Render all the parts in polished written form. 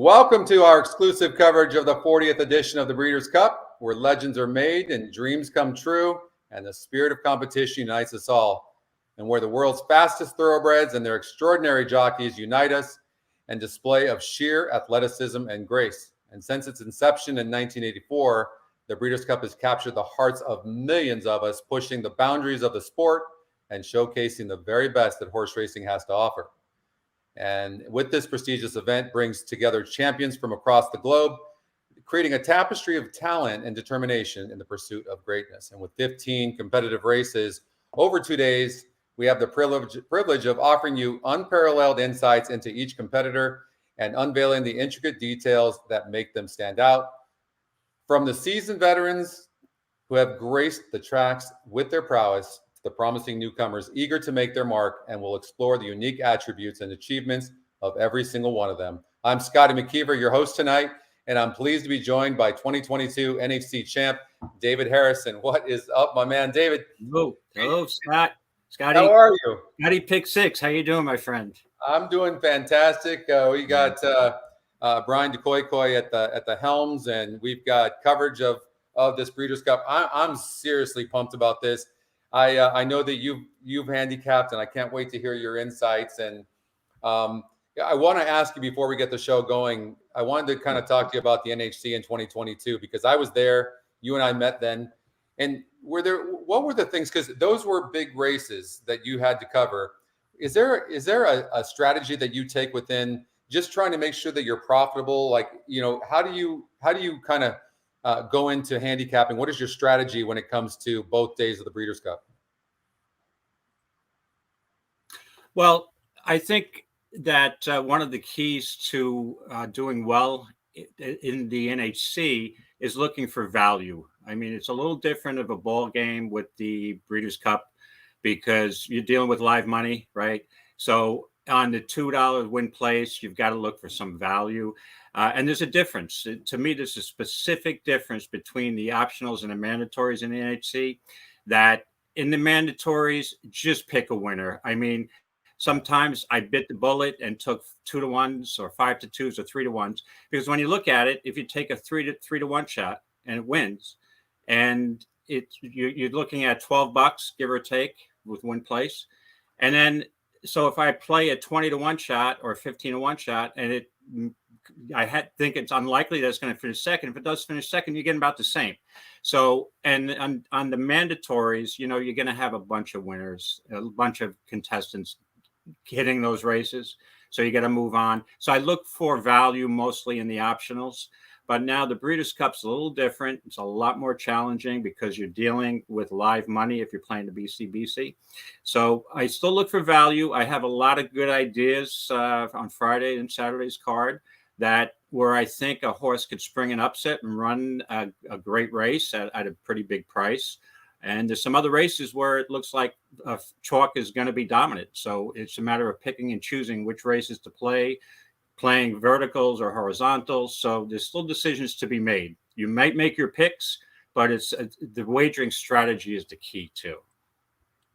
Welcome to our exclusive coverage of the 40th edition of the Breeders' Cup, where legends are made and dreams come true, and the spirit of competition unites us all, and where the world's fastest thoroughbreds and their extraordinary jockeys unite us and display of sheer athleticism and grace. And since its inception in 1984, the Breeders' Cup has captured the hearts of millions of us, pushing the boundaries of the sport and showcasing the very best that horse racing has to offer. And with this prestigious event brings together champions from across the globe, creating a tapestry of talent and determination in the pursuit of greatness. And with 15 competitive races over 2 days, we have the privilege of offering you unparalleled insights into each competitor and unveiling the intricate details that make them stand out. From the seasoned veterans who have graced the tracks with their prowess, the promising newcomers eager to make their mark, and will explore the unique attributes and achievements of every single one of them. I'm Scotty McKeever, your host tonight, and I'm pleased to be joined by 2022 NHC champ, David Harrison. What is up, my man, David? Hello, Scott. Scotty. How are you? Scotty Pick Six. How you doing, my friend? I'm doing fantastic. We got Brian DeCoy at the helms, and we've got coverage of this Breeders' Cup. I'm seriously pumped about this. I know that you've handicapped, and I can't wait to hear your insights. And I want to ask you before we get the show going, I wanted to kind of talk to you about the NHC in 2022 because I was there. You and I met then. And what were the things? Because those were big races that you had to cover. Is there a strategy that you take within just trying to make sure that you're profitable? Like, how do you kind of go into handicapping? What is your strategy when it comes to both days of the Breeders' Cup? Well, I think that one of the keys to doing well in the NHC is looking for value. I mean, it's a little different of a ball game with the Breeders' Cup because you're dealing with live money, right? So on the $2 win place, you've got to look for some value. And there's a difference. To me, there's a specific difference between the optionals and the mandatories in the NHC, that in the mandatories, just pick a winner. I mean, sometimes I bit the bullet and took 2-to-1s or 5-to-2s or 3-to-1s, because when you look at it, if you take a 3-to-1 shot and it wins, and you're looking at $12, give or take, with win place. And then, so if I play a 20-to-1 shot or a 15-to-1 shot, and think it's unlikely that it's going to finish second. If it does finish second, you're getting about the same. So, and on the mandatories, you're going to have a bunch of winners, a bunch of contestants hitting those races. So you got to move on. So I look for value mostly in the optionals. But now the Breeders' Cup's a little different. It's a lot more challenging because you're dealing with live money if you're playing the BCBC. So I still look for value. I have a lot of good ideas on Friday and Saturday's card where I think a horse could spring an upset and run a great race at a pretty big price. And there's some other races where it looks like chalk is going to be dominant. So it's a matter of picking and choosing which races to play, playing verticals or horizontals. So there's still decisions to be made. You might make your picks, but the wagering strategy is the key too.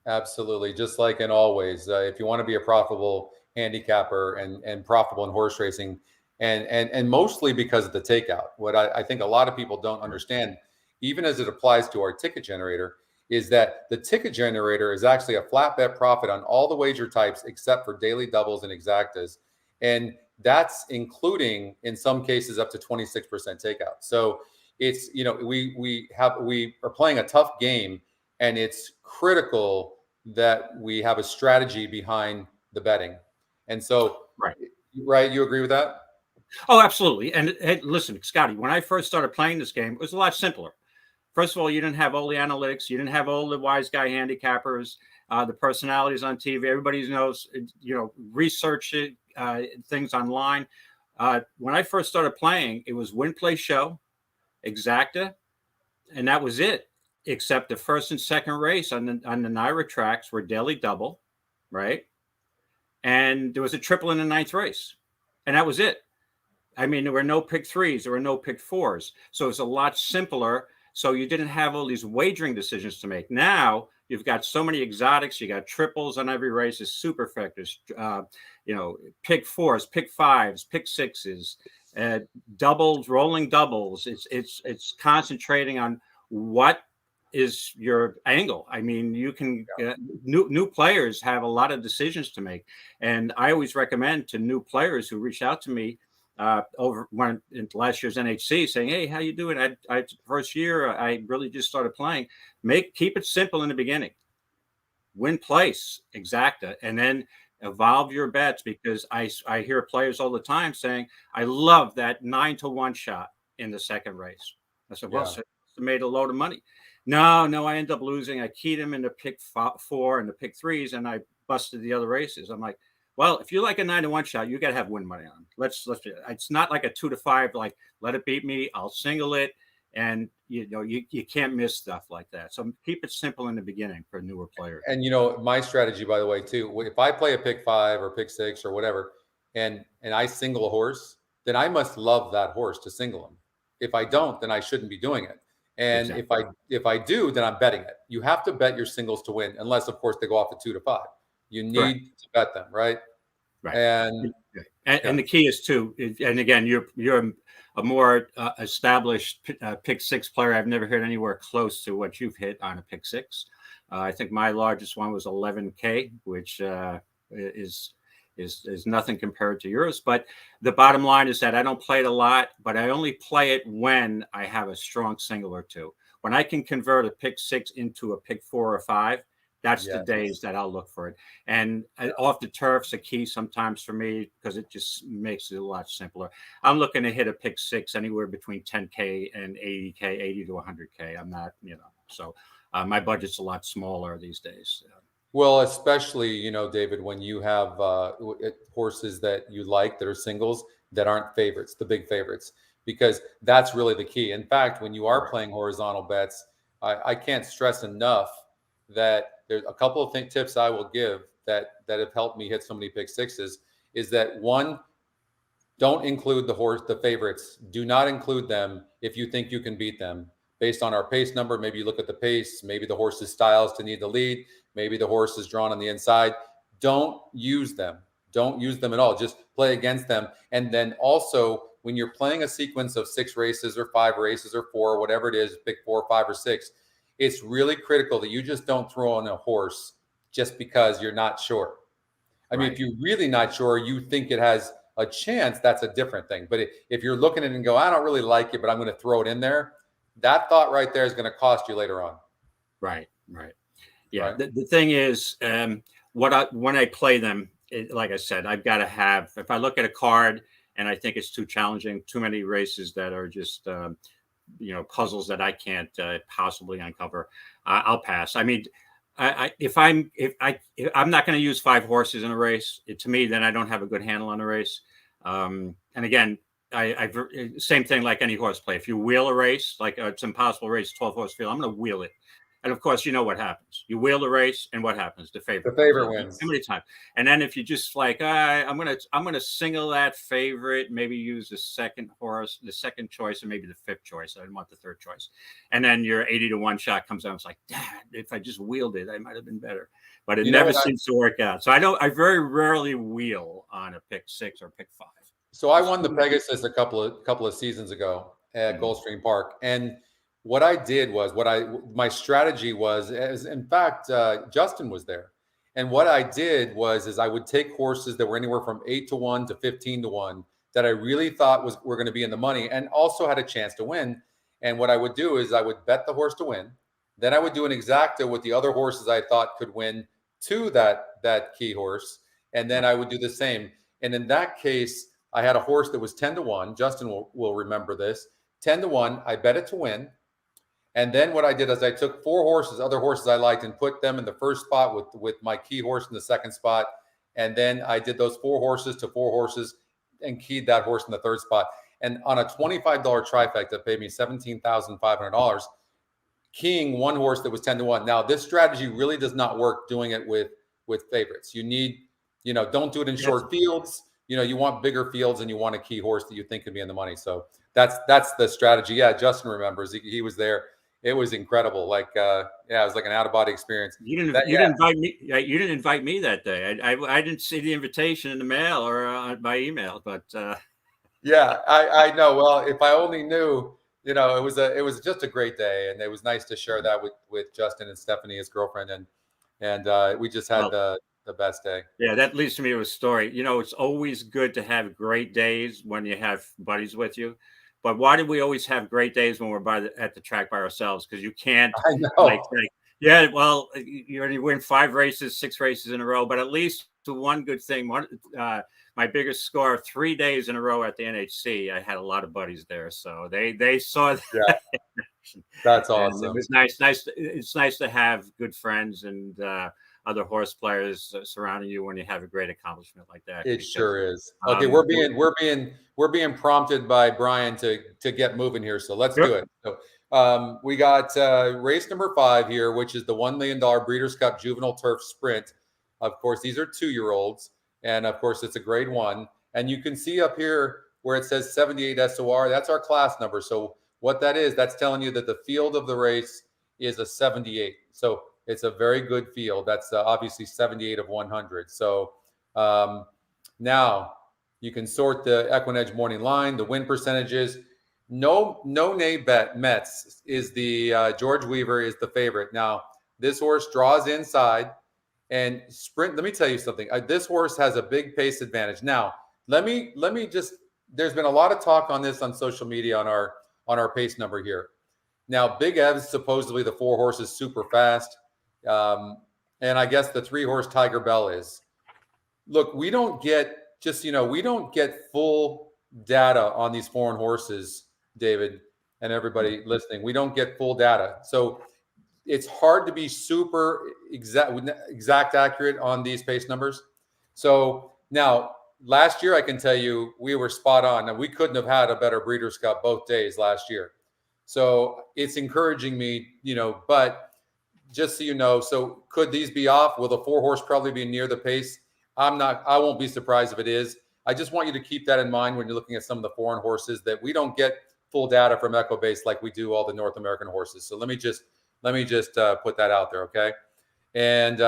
Absolutely. Just like in all ways, if you want to be a profitable handicapper and profitable in horse racing, and mostly because of the takeout, what I think a lot of people don't understand, even as it applies to our ticket generator, is that the ticket generator is actually a flat bet profit on all the wager types except for daily doubles and exactas. And that's including, in some cases, up to 26% takeout. So it's, we are playing a tough game, and it's critical that we have a strategy behind the betting. And so, right, you agree with that? Oh, absolutely. And hey, listen, Scotty, when I first started playing this game, it was a lot simpler. First of all, you didn't have all the analytics. You didn't have all the wise guy handicappers, the personalities on TV. Everybody knows, research it, things online. When I first started playing, it was win, play, show, exacta, and that was it. Except the first and second race on the Naira tracks were daily double, right? And there was a triple in the ninth race, and that was it. I mean, there were no pick threes, there were no pick fours, so it's a lot simpler. So you didn't have all these wagering decisions to make. Now you've got so many exotics. You got triples on every race. It's super factors. pick fours, pick fives, pick sixes, doubles, rolling doubles. It's concentrating on what is your angle. I mean, you can new players have a lot of decisions to make, and I always recommend to new players who reach out to me over in last year's NHC saying, "Hey, how you doing? I first year I really just started playing. Keep it simple in the beginning. Win place, exacta, and then evolve your bets, because I hear players all the time saying, I love that 9-1 shot in the second race. I said, well, so I made a load of money. No, I end up losing. I keyed him into pick 4 and the pick 3s, and I busted the other races. I'm like, well, if you like a 9-1 shot, you got to have win money on. Let's. It's not like a 2-5. Like, let it beat me. I'll single it, and you can't miss stuff like that. So keep it simple in the beginning for newer players. And my strategy, by the way, too, if I play a pick 5 or pick 6 or whatever, and I single a horse, then I must love that horse to single him. If I don't, then I shouldn't be doing it. And exactly. if I do, then I'm betting it. You have to bet your singles to win, unless of course they go off to 2-5. You need to bet them, right? Right. And the key is too. And again, you're a more established pick 6 player. I've never hit anywhere close to what you've hit on a pick 6. I think my largest one was 11K, which is nothing compared to yours. But the bottom line is that I don't play it a lot, but I only play it when I have a strong single or two. When I can convert a pick 6 into a pick 4 or 5, that's the days that I'll look for it. And off the turf's a key sometimes for me, because it just makes it a lot simpler. I'm looking to hit a pick 6 anywhere between 10K and 80K, 80 to 100K. I'm not, so my budget's a lot smaller these days. Well, especially, David, when you have horses that you like that are singles that aren't favorites, the big favorites, because that's really the key. In fact, when you are playing horizontal bets, I can't stress enough that there's a couple of tips I will give that have helped me hit so many pick 6s. Is that one, don't include the favorites. Do not include them if you think you can beat them. Based on our pace number, maybe you look at the pace, maybe the horse's styles to need the lead, maybe the horse is drawn on the inside. Don't use them. Don't use them at all. Just play against them. And then also, when you're playing a sequence of 6 races or 5 races or 4, whatever it is, pick 4, 5, or 6, it's really critical that you just don't throw on a horse just because you're not sure. I mean, if you're really not sure, you think it has a chance, that's a different thing. But if you're looking at it and go, I don't really like it, but I'm going to throw it in there, that thought right there is going to cost you later on. Right. Yeah. Right? The thing is, when I play them, like I said, I've got to have, if I look at a card and I think it's too challenging, too many races that are just, puzzles that I can't possibly uncover, I'll pass. I mean, if I'm not going to use 5 horses in a race, to me, then I don't have a good handle on the race. And again, I same thing like any horse play. If you wheel a race, like it's an impossible race, 12 horse field, I'm going to wheel it. And of course, you know what happens. You wheel the race, and what happens? The favorite wins. How many times? And then if you just like, I'm gonna single that favorite, maybe use the second horse, the second choice, and maybe the 5th choice. I didn't want the 3rd choice. And then your 80-1 shot comes out. It's like, damn, if I just wheeled it, I might have been better. But it never seems to work out. So I very rarely wheel on a pick 6 or pick 5. So I won the Pegasus a couple of seasons ago at Gulfstream Park, and what I did was my strategy was, as in fact, Justin was there. And what I did was I would take horses that were anywhere from 8-1 to 15-1 that I really thought were going to be in the money and also had a chance to win. And what I would do is I would bet the horse to win. Then I would do an exacta with the other horses I thought could win to that key horse. And then I would do the same. And in that case, I had a horse that was 10-1. Justin will remember this. 10-1. I bet it to win. And then what I did is I took 4 other horses I liked, and put them in the first spot with my key horse in the second spot. And then I did those 4 horses to 4 horses and keyed that horse in the 3rd spot. And on a $25 trifecta, paid me $17,500, keying one horse that was 10-1. Now, this strategy really does not work doing it with favorites. You need, don't do it in short fields. You want bigger fields, and you want a key horse that you think could be in the money. So that's the strategy. Yeah, Justin remembers. He was there. it was incredible. Like, yeah, it was like an out of body experience. You didn't invite me. You didn't invite me that day. I didn't see the invitation in the mail or by email. But yeah, I know. Well, if I only knew, it was just a great day, and it was nice to share that with Justin and Stephanie, his girlfriend, and we just had well, the best day. yeah, that leads to me to a story. It's always good to have great days when you have buddies with you. But why do we always have great days when we're at the track by ourselves? Because you can't I know. yeah, well, you win 5 races, 6 races in a row. But at least the one good thing, my biggest score 3 days in a row at the NHC, I had a lot of buddies there, so they saw that. Yeah, that's And awesome. it was nice. It's nice to have good friends and other horse players surrounding you when you have a great accomplishment like that. It Because, sure is. Okay, we're being prompted by Brian to get moving here, so let's do it. So we got race number 5 here, which is the $1 million Breeders' Cup Juvenile Turf Sprint. Of course, these are 2-year-olds, and of course, it's a grade 1. And you can see up here where it says 78 SOR. That's our class number. So what that is, that's telling you that the field of the race is a 78. So it's a very good field. That's obviously 78 of 100. So now you can sort the EquinEdge morning line, the win percentages. No name bet Mets is the George Weaver is the favorite. Now this horse draws inside and sprint. Let me tell you something. This horse has a big pace advantage. Now let me just. There's been a lot of talk on this on social media on our pace number here. Now Big Ev's supposedly the 4 horse is super fast. And I guess the 3-horse Tiger Bell is. Look, we don't get full data on these foreign horses, David, and everybody listening. We don't get full data. So it's hard to be super exact accurate on these pace numbers. So now last year, I can tell you we were spot on, and we couldn't have had a better Breeders' Cup both days last year. So it's encouraging me, but just so you know, so could these be off? Will the 4-horse probably be near the pace? I won't be surprised if it is. I just want you to keep that in mind when you're looking at some of the foreign horses, that we don't get full data from EchoBase like we do all the North American horses. So let me just put that out there, okay? And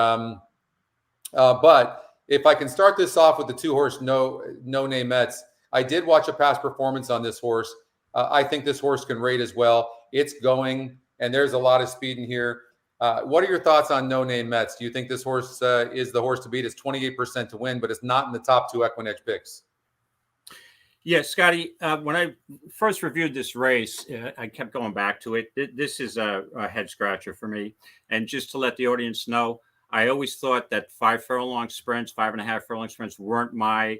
but if I can start this off with the 2-horse no name Mets, I did watch a past performance on this horse. I think this horse can rate as well. It's going, and there's a lot of speed in here. What are your thoughts on No Name Mets? Do you think this horse is the horse to beat? It's 28% to win, but it's not in the top 2 EquinEdge picks. Yeah, Scotty, when I first reviewed this race, I kept going back to it. This is a head scratcher for me. And just to let the audience know, I always thought that 5 furlong sprints, 5.5 furlong sprints weren't my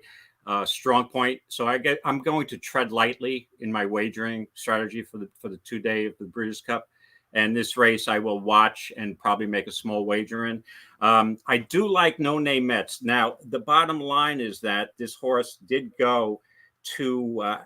strong point. So I'm going to tread lightly in my wagering strategy for the 2-day of the Breeders' Cup. And this race I will watch and probably make a small wager in. I do like No Name Mets. Now, the bottom line is that this horse did go to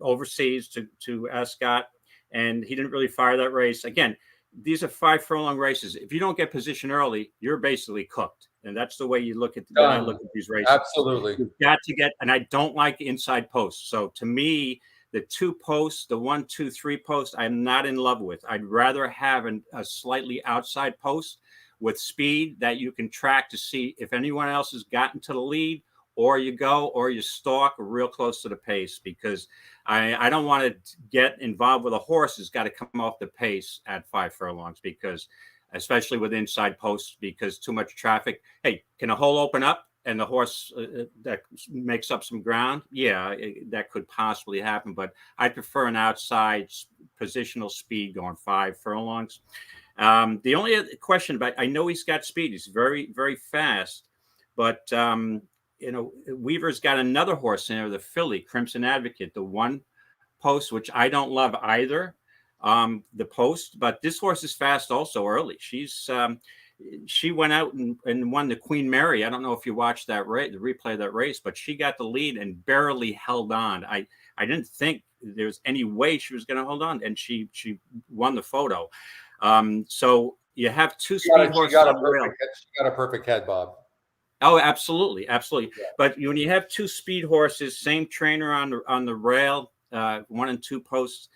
overseas to Ascot, and he didn't really fire that race. Again, these are 5 furlong races. If you don't get position early, you're basically cooked. And that's the way you look at when I look at these races. Absolutely. You've got to get, and I don't like inside posts. So to me, the 2 posts, the 1, 2, 3 post, I'm not in love with. I'd rather have a slightly outside post with speed that you can track to see if anyone else has gotten to the lead, or you go or you stalk real close to the pace, because I don't want to get involved with a horse who's got to come off the pace at 5 furlongs, because especially with inside posts, because too much traffic. Hey, can a hole open up and the horse that makes up some ground? Yeah, that could possibly happen, but I prefer an outside positional speed going 5 furlongs. The only other question about, I know he's got speed. He's very, very fast, but Weaver's got another horse in there, the filly, Crimson Advocate, the 1 post, which I don't love either, the post, but this horse is fast also early. She went out and won the Queen Mary. I don't know if you watched that race, the replay of that race, but she got the lead and barely held on. I didn't think there was any way she was going to hold on, and she won the photo. So you have 2 speed horses. She got a perfect head, Bob. Oh, absolutely, absolutely. Yeah. But when you have 2 speed horses, same trainer on the rail, 1 and 2 posts,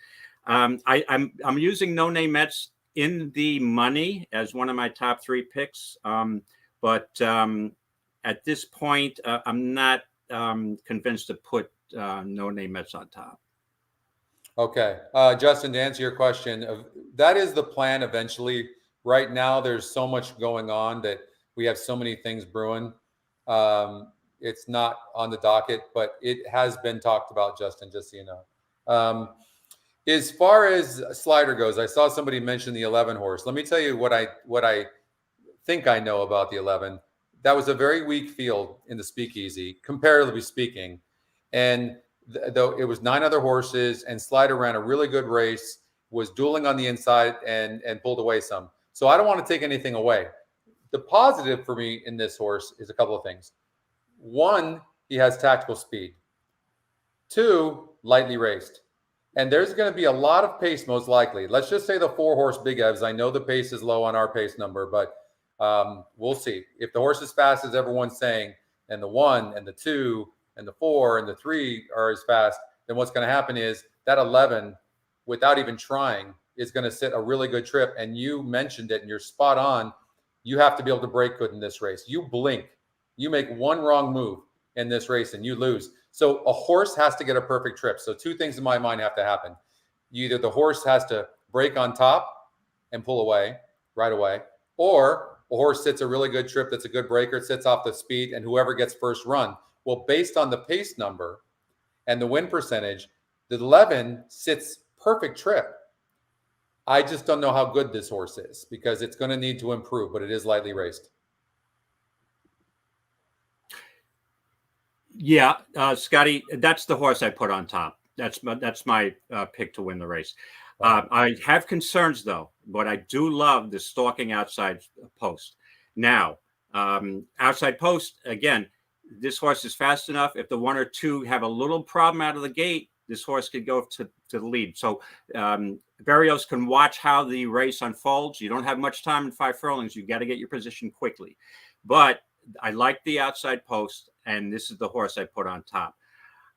I'm using No Name Mets in the money as one of my top 3 picks, but at this point, I'm not convinced to put No Name Mets on top. Okay, Justin, to answer your question, that is the plan eventually. Right now, there's so much going on that we have so many things brewing. It's not on the docket, but it has been talked about, Justin, just so you know. As far as slider goes, I saw somebody mention the 11 horse. Let me tell you what I think I know about the 11. That was a very weak field in the speakeasy, comparatively speaking. And though it was 9 other horses, and Slider ran a really good race, was dueling on the inside and pulled away some. So I don't want to take anything away. The positive for me in this horse is a couple of things. 1, he has tactical speed. 2, lightly raced. And there's going to be a lot of pace, most likely. Let's just say the 4 horse Big Evs. I know the pace is low on our pace number, but we'll see. If the horse is fast as everyone's saying, and the 1 and the 2 and the 4 and the 3 are as fast, then what's going to happen is that 11, without even trying, is going to sit a really good trip. And you mentioned it, and you're spot on. You have to be able to break good in this race. You blink. You make one wrong move in this race, and you lose. So a horse has to get a perfect trip. So 2 things in my mind have to happen. Either the horse has to break on top and pull away right away, or a horse sits a really good trip that's a good breaker, sits off the speed, and whoever gets first run. Well, based on the pace number and the win percentage, the 11 sits perfect trip. I just don't know how good this horse is because it's going to need to improve, but it is lightly raced. Yeah, Scotty, that's the horse I put on top. That's my pick to win the race. I have concerns, though, but I do love the stalking outside post. Now, outside post, again, this horse is fast enough. If the 1 or 2 have a little problem out of the gate, this horse could go to the lead. So Berrios can watch how the race unfolds. You don't have much time in 5 furlongs. You got to get your position quickly. But I like the outside post, and this is the horse I put on top.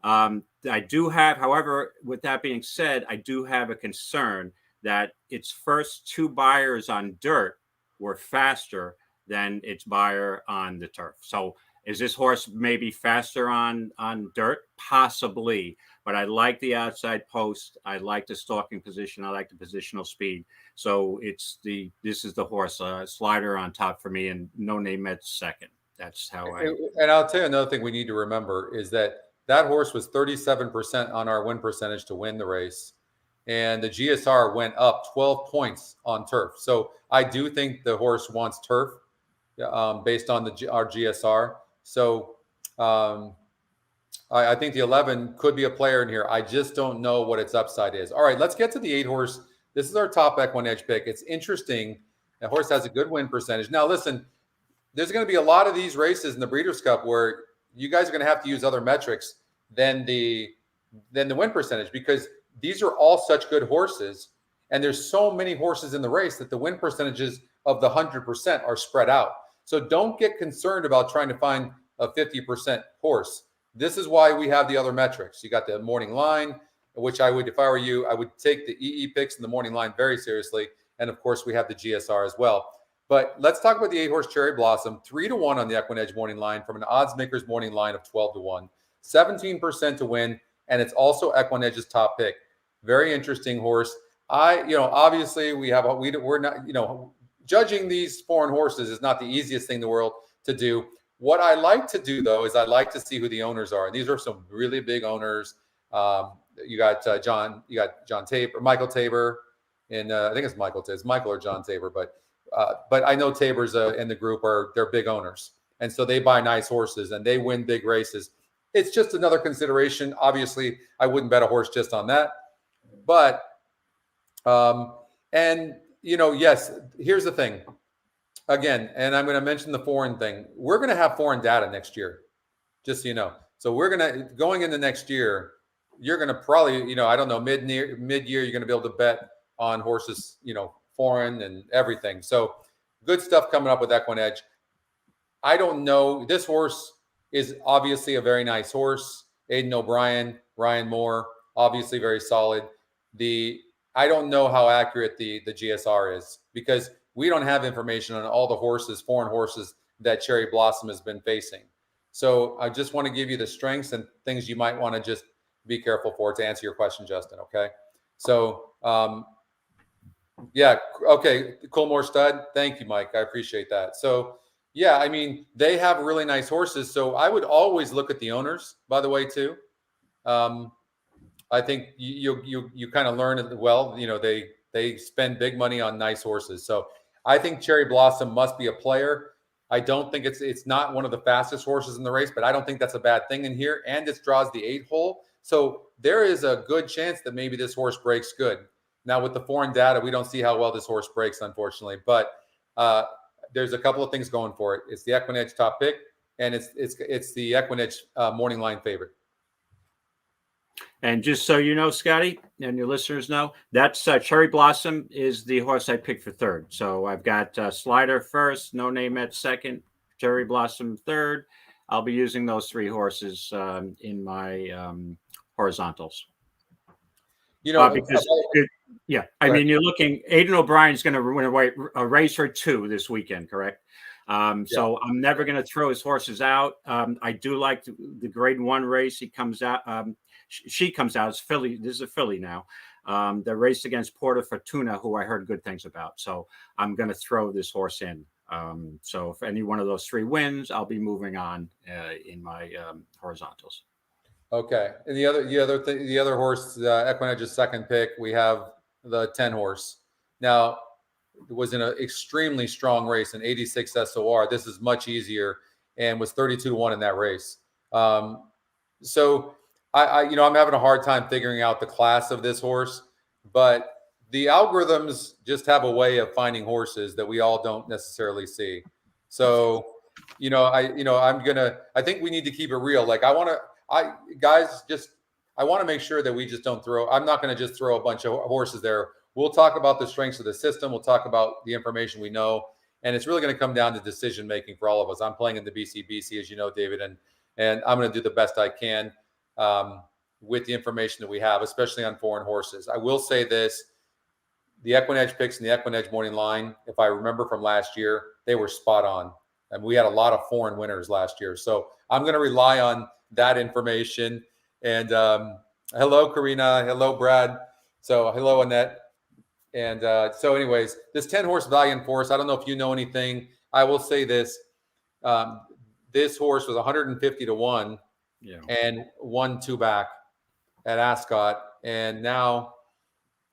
I do have, however, with that being said, I do have a concern that its first 2 buyers on dirt were faster than its buyer on the turf. So is this horse maybe faster on dirt? Possibly, but I like the outside post. I like the stalking position. I like the positional speed. So this is the horse, Slider on top for me, and No Name Mets second. That's how I. And I'll tell you another thing we need to remember is that horse was 37% on our win percentage to win the race, and the GSR went up 12 points on turf. So I do think the horse wants turf based on our GSR. So I think the 11 could be a player in here. I just don't know what its upside is. All right, let's get to the 8 horse. This is our top EquinEdge pick. It's interesting. The horse has a good win percentage. Now, listen, there's going to be a lot of these races in the Breeders' Cup where you guys are going to have to use other metrics than the win percentage, because these are all such good horses, and there's so many horses in the race that the win percentages of the 100% are spread out. So don't get concerned about trying to find a 50% horse. This is why we have the other metrics. You got the morning line, which I would, if I were you, I would take the EE picks in the morning line very seriously. And of course, we have the GSR as well. But let's talk about the 8 horse Cherry Blossom. 3-1 on the EquinEdge morning line from an odds makers morning line of 12-1, 17% to win, and it's also EquinEdge's top pick. Very interesting horse. Obviously we're not, judging these foreign horses is not the easiest thing in the world to do. What I like to do, though, is I like to see who the owners are. And these are some really big owners. You got John Tabor, Michael Tabor, and I think it's Michael. It's Michael or John Tabor, but I know Tabor's in the group they're big owners, and so they buy nice horses and they win big races. It's just another consideration. Obviously, I wouldn't bet a horse just on that, but yes, here's the thing. Again, and I'm going to mention the foreign thing. We're going to have foreign data next year, just so you know. So going into next year, you're going to probably, I don't know, mid-year, you're going to be able to bet on horses, foreign and everything. So good stuff coming up with EquinEdge. I don't know. This horse is obviously a very nice horse. Aidan O'Brien, Ryan Moore, obviously very solid. The I don't know how accurate the GSR is, because we don't have information on all the horses, foreign horses, that Cherry Blossom has been facing. So I just want to give you the strengths and things you might want to just be careful for, to answer your question, Justin. Okay. So, yeah. Okay. Colmore Stud. Thank you, Mike. I appreciate that. So, yeah, I mean, they have really nice horses. So I would always look at the owners, by the way, too. I think you kind of learn it well. You know, they spend big money on nice horses. So I think Cherry Blossom must be a player. I don't think it's not one of the fastest horses in the race, but I don't think that's a bad thing in here. And it draws the 8-hole. So there is a good chance that maybe this horse breaks good. Now, with the foreign data, we don't see how well this horse breaks, unfortunately. But there's a couple of things going for it. It's the EquinEdge top pick, and it's the EquinEdge morning line favorite. And just so you know, Scotty, and your listeners know, that's Cherry Blossom is the horse I picked for third. So I've got Slider first, No Name at second, Cherry Blossom third. I'll be using those 3 horses in my horizontals. You know, because I mean, you're looking. Aidan O'Brien's going to win a race or 2 this weekend, correct? So I'm never going to throw his horses out. I do like the grade 1 race. He comes out. She comes out. It's filly. This is a filly now. The race against Porta Fortuna, who I heard good things about. So I'm going to throw this horse in. So if any one of those 3 wins, I'll be moving on in my horizontals. Okay, and the other horse, EquinEdge's second pick, we have the 10 horse. Now, it was in an extremely strong race, an 86 SOR. This is much easier, and was 32-1 in that race. So I'm having a hard time figuring out the class of this horse, but the algorithms just have a way of finding horses that we all don't necessarily see. So, I think we need to keep it real. Like I want to make sure that we just don't I'm not going to just throw a bunch of horses there. We'll talk about the strengths of the system. We'll talk about the information we know. And it's really going to come down to decision-making for all of us. I'm playing in the BCBC, as you know, David, and I'm going to do the best I can with the information that we have, especially on foreign horses. I will say this, the EquinEdge picks and the EquinEdge morning line, if I remember from last year, they were spot on. And we had a lot of foreign winners last year. So I'm going to rely on that information. And hello, Karina. Hello, Brad. So hello, Annette. And so anyways, this 10-horse Valiant Force, I don't know if you know anything. I will say this. This horse was 150-1 and won 2 back at Ascot. And now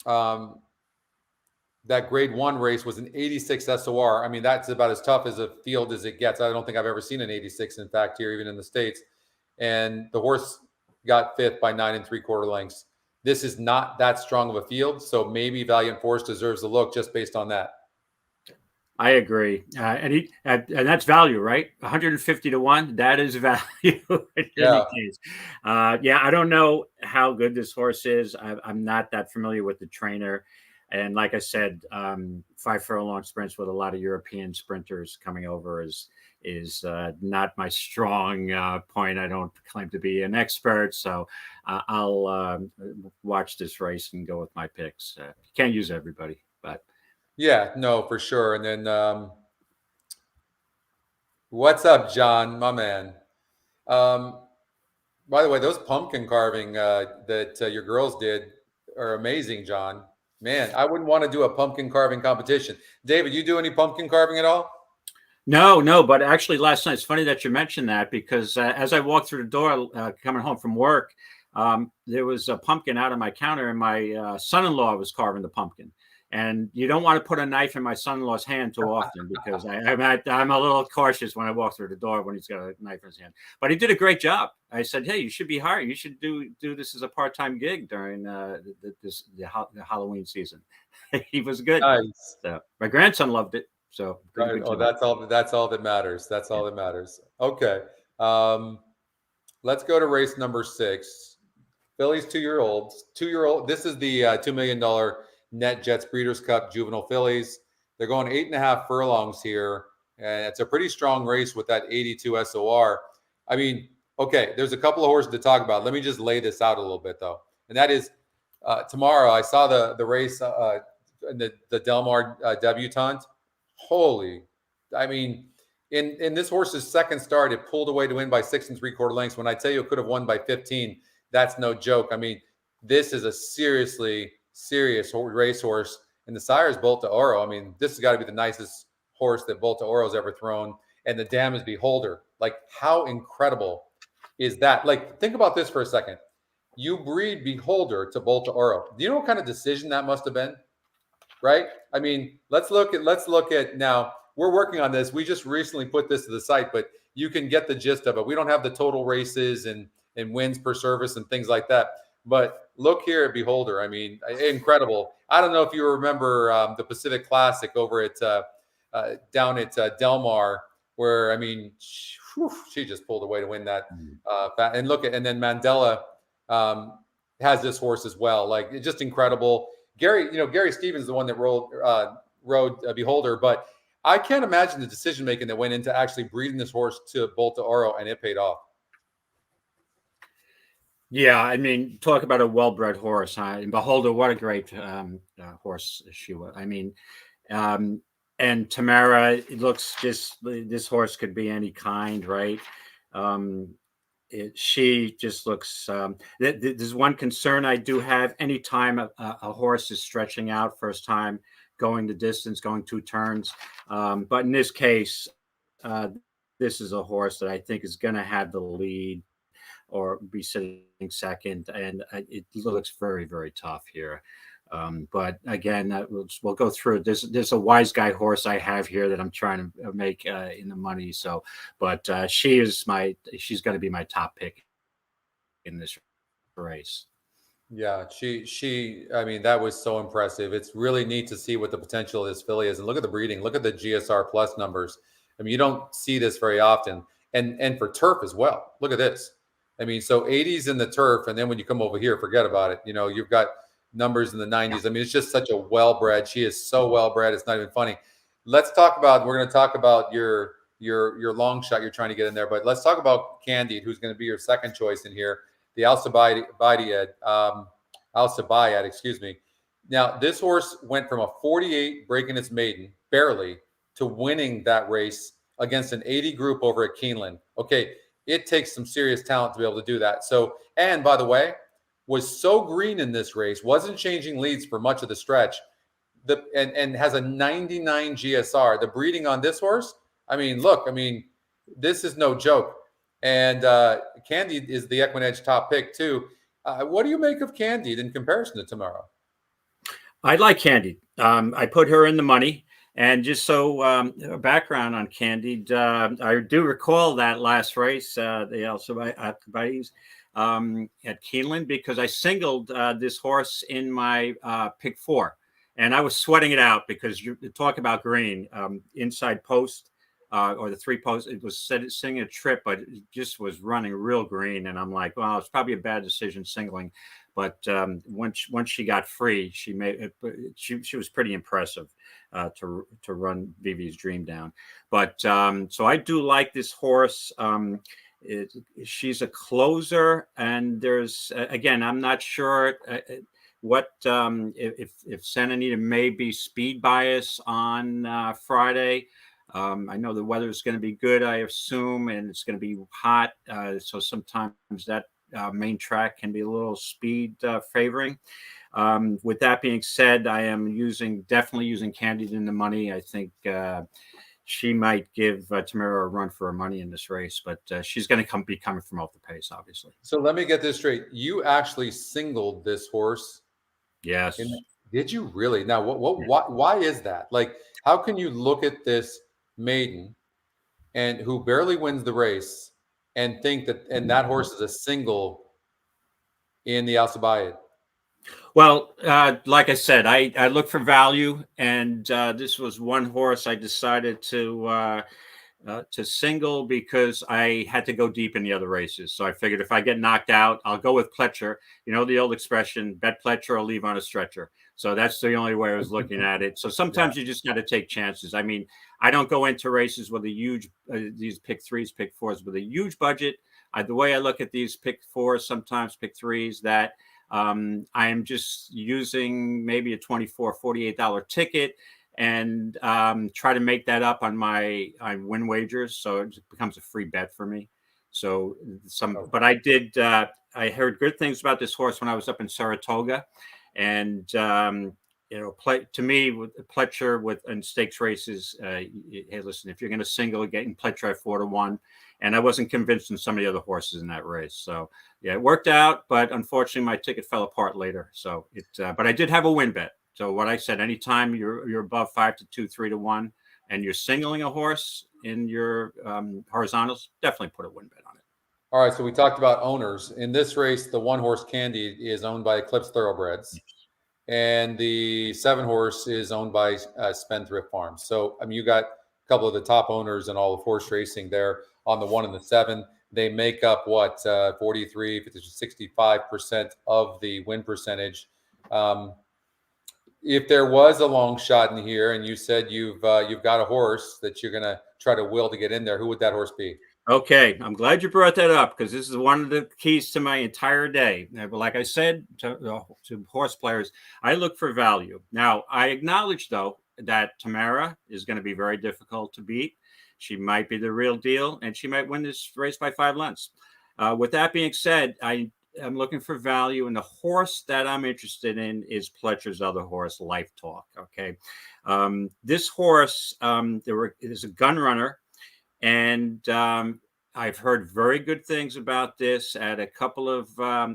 that grade 1 race was an 86 SOR. I mean, that's about as tough as a field as it gets. I don't think I've ever seen an 86, in fact, here, even in the States. And the horse got 5th by 9 3/4 lengths. This is not that strong of a field, so maybe Valiant Force deserves a look just based on that. I agree, and that's value, right? 150-1. That is value in any case. I don't know how good this horse is. I'm not that familiar with the trainer, and like I said, 5 furlong sprints with a lot of European sprinters coming over is not my strong point. I don't claim to be an expert, so I'll watch this race and go with my picks. Can't use everybody, but yeah, no, for sure. And then what's up, John, my man? By the way, those pumpkin carving that your girls did are amazing, John. Man, I wouldn't want to do a pumpkin carving competition. David, you do any pumpkin carving at all? No, but actually last night, it's funny that you mentioned that, because as I walked through the door coming home from work, there was a pumpkin out on my counter, and my son-in-law was carving the pumpkin. And you don't want to put a knife in my son-in-law's hand too often, because I'm a little cautious when I walk through the door when he's got a knife in his hand. But he did a great job. I said, hey, you should be hired. You should do this as a part-time gig during the Halloween season. He was good. Nice. So, my grandson loved it. So that's all that matters. That's all that matters. Okay. Let's go to race number 6. Fillies 2-year-olds. This is the $2 million Net Jets Breeders' Cup Juvenile Fillies. They're going 8.5 furlongs here, and it's a pretty strong race with that 82 SOR. I mean, okay, there's a couple of horses to talk about. Let me just lay this out a little bit, though, and that is tomorrow I saw the race, the Del Mar debutante. Holy, I mean, in this horse's second start, it pulled away to win by 6 3/4 lengths. When I tell you it could have won by 15, that's no joke. I mean, this is a seriously serious racehorse, and the sire is Volta Oro. I mean, this has got to be the nicest horse that Volta Oro's ever thrown, and the dam is Beholder. Like, how incredible is that? Like, think about this for a second. You breed Beholder to Volta Oro. Do you know what kind of decision that must have been? Right? I mean, let's look at now. We're working on this. We just recently put this to the site, but you can get the gist of it. We don't have the total races and wins per service and things like that. But look here at Beholder. I mean, incredible. I don't know if you remember the Pacific Classic over at down at Del Mar, where, I mean, she just pulled away to win that. And then Mandela has this horse as well. Like, it's just incredible. Gary Stevens is the one that rode Beholder, but I can't imagine the decision making that went into actually breeding this horse to Volta Oro, and it paid off. Yeah, I mean, talk about a well-bred horse, huh? And Beholder, what a great horse she was. I mean, and Tamara, it looks just, this horse could be any kind, right? She just looks. There's one concern I do have. Anytime a horse is stretching out first time, going the distance, going 2 turns, but in this case, this is a horse that I think is going to have the lead or be sitting second, and it looks very, very tough here. But again, we'll go through. There's a wise guy horse I have here that I'm trying to make in the money. So, but she's going to be my top pick in this race. Yeah, I mean, that was so impressive. It's really neat to see what the potential of this filly is. And look at the breeding. Look at the GSR plus numbers. I mean, you don't see this very often. And for turf as well. Look at this. I mean, so 80s in the turf, and then when you come over here, forget about it. You've got numbers in the 90s. I mean, it's just such a well-bred. She is so well-bred. It's not even funny. We're going to talk about your long shot you're trying to get in there, but let's talk about Candide, who's going to be your second choice in here, the Alcibiade, excuse me. Now, this horse went from a 48 breaking its maiden, barely, to winning that race against an 80 group over at Keeneland. Okay, it takes some serious talent to be able to do that. So, and by the way, was so green in this race, wasn't changing leads for much of the stretch, and has a 99 GSR. The breeding on this horse, I mean, look, this is no joke. And Candide is the EquinEdge top pick too. What do you make of Candide in comparison to Tamara? I like Candide. I put her in the money. And just so background on Candide, I do recall that last race, the Alcibiades at Keeneland, because I singled this horse in my pick 4, and I was sweating it out because you talk about green, inside post or the 3 posts. It was sitting a trip, but it just was running real green, and I'm like, well, it's probably a bad decision singling. But once she got free, she was pretty impressive to run Vivi's Dream down. But so I do like this horse. She's a closer, and there's again, I'm not sure what if Santa Anita may be speed bias on Friday. I know the weather is going to be good, I assume, and it's going to be hot. So sometimes that main track can be a little speed favoring. With that being said, I am definitely using Candide in the money. I think she might give Tamara a run for her money in this race, but she's going to be coming from off the pace, obviously. So let me get this straight. You actually singled this horse. Yes. Did you really? Now, why is that? Like, how can you look at this maiden and who barely wins the race and think that horse is a single in the Alcibiade? Well, like I said, I look for value, and this was one horse I decided to single because I had to go deep in the other races. So I figured if I get knocked out, I'll go with Pletcher. You know the old expression, bet Pletcher or leave on a stretcher. So that's the only way I was looking at it. So sometimes you just got to take chances. I mean, I don't go into races with a huge, these pick 3s, pick 4s with a huge budget. The way I look at these pick 4s, sometimes pick 3s, that I am just using maybe a $24, $48 ticket and try to make that up on my win wagers. So it becomes a free bet for me. So but I heard good things about this horse when I was up in Saratoga, and to me, with Pletcher in stakes races, hey, listen, if you're going to single, getting Pletcher at 4-1, and I wasn't convinced in some of the other horses in that race. So yeah, it worked out, but unfortunately, my ticket fell apart later. So but I did have a win bet. So what I said, anytime you're above 5-2, 3-1, and you're singling a horse in your horizontals, definitely put a win bet on it. All right, so we talked about owners. In this race, the 1-horse Candy is owned by Eclipse Thoroughbreds, and the 7-horse is owned by Spendthrift Farms. So, I mean, you got a couple of the top owners in all of horse racing there on the 1 and the 7. They make up, 43, 65% of the win percentage. If there was a long shot in here, and you said you've got a horse that you're going to try to will to get in there, who would that horse be? Okay, I'm glad you brought that up, because this is one of the keys to my entire day. But like I said to horse players, I look for value. Now, I acknowledge, though, that Tamara is going to be very difficult to beat. She might be the real deal, and she might win this race by 5 lengths. With that being said, I'm looking for value, and the horse that I'm interested in is Pletcher's other horse, Life Talk. Okay, this horse is a gun runner. And I've heard very good things about this at a couple of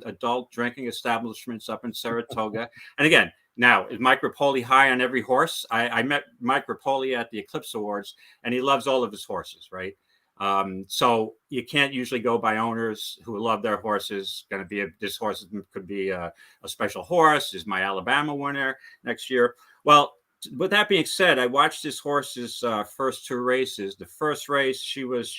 adult drinking establishments up in Saratoga. And again, now, is Mike Rapoli high on every horse? I met Mike Rapoli at the Eclipse Awards, and he loves all of his horses, right? So you can't usually go by owners who love their horses. This horse could be a special horse. Is my Alabama winner next year? Well, with that being said, I watched this horse's first 2 races. The first race, she was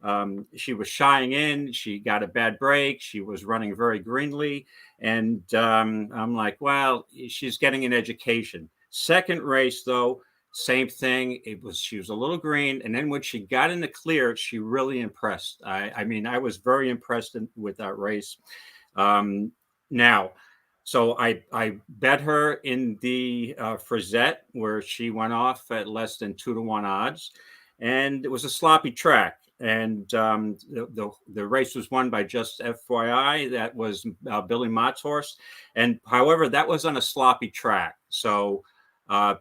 shying in. She got a bad break. She was running very greenly. And I'm like, well, she's getting an education. Second race, though, same thing. She was a little green. And then when she got in the clear, she really impressed. I mean, I was very impressed with that race. Now, so I bet her in the Frizette, where she went off at less than 2-1 odds, and it was a sloppy track. And the race was won by Just FYI. That was Billy Mott's horse. And however, that was on a sloppy track. So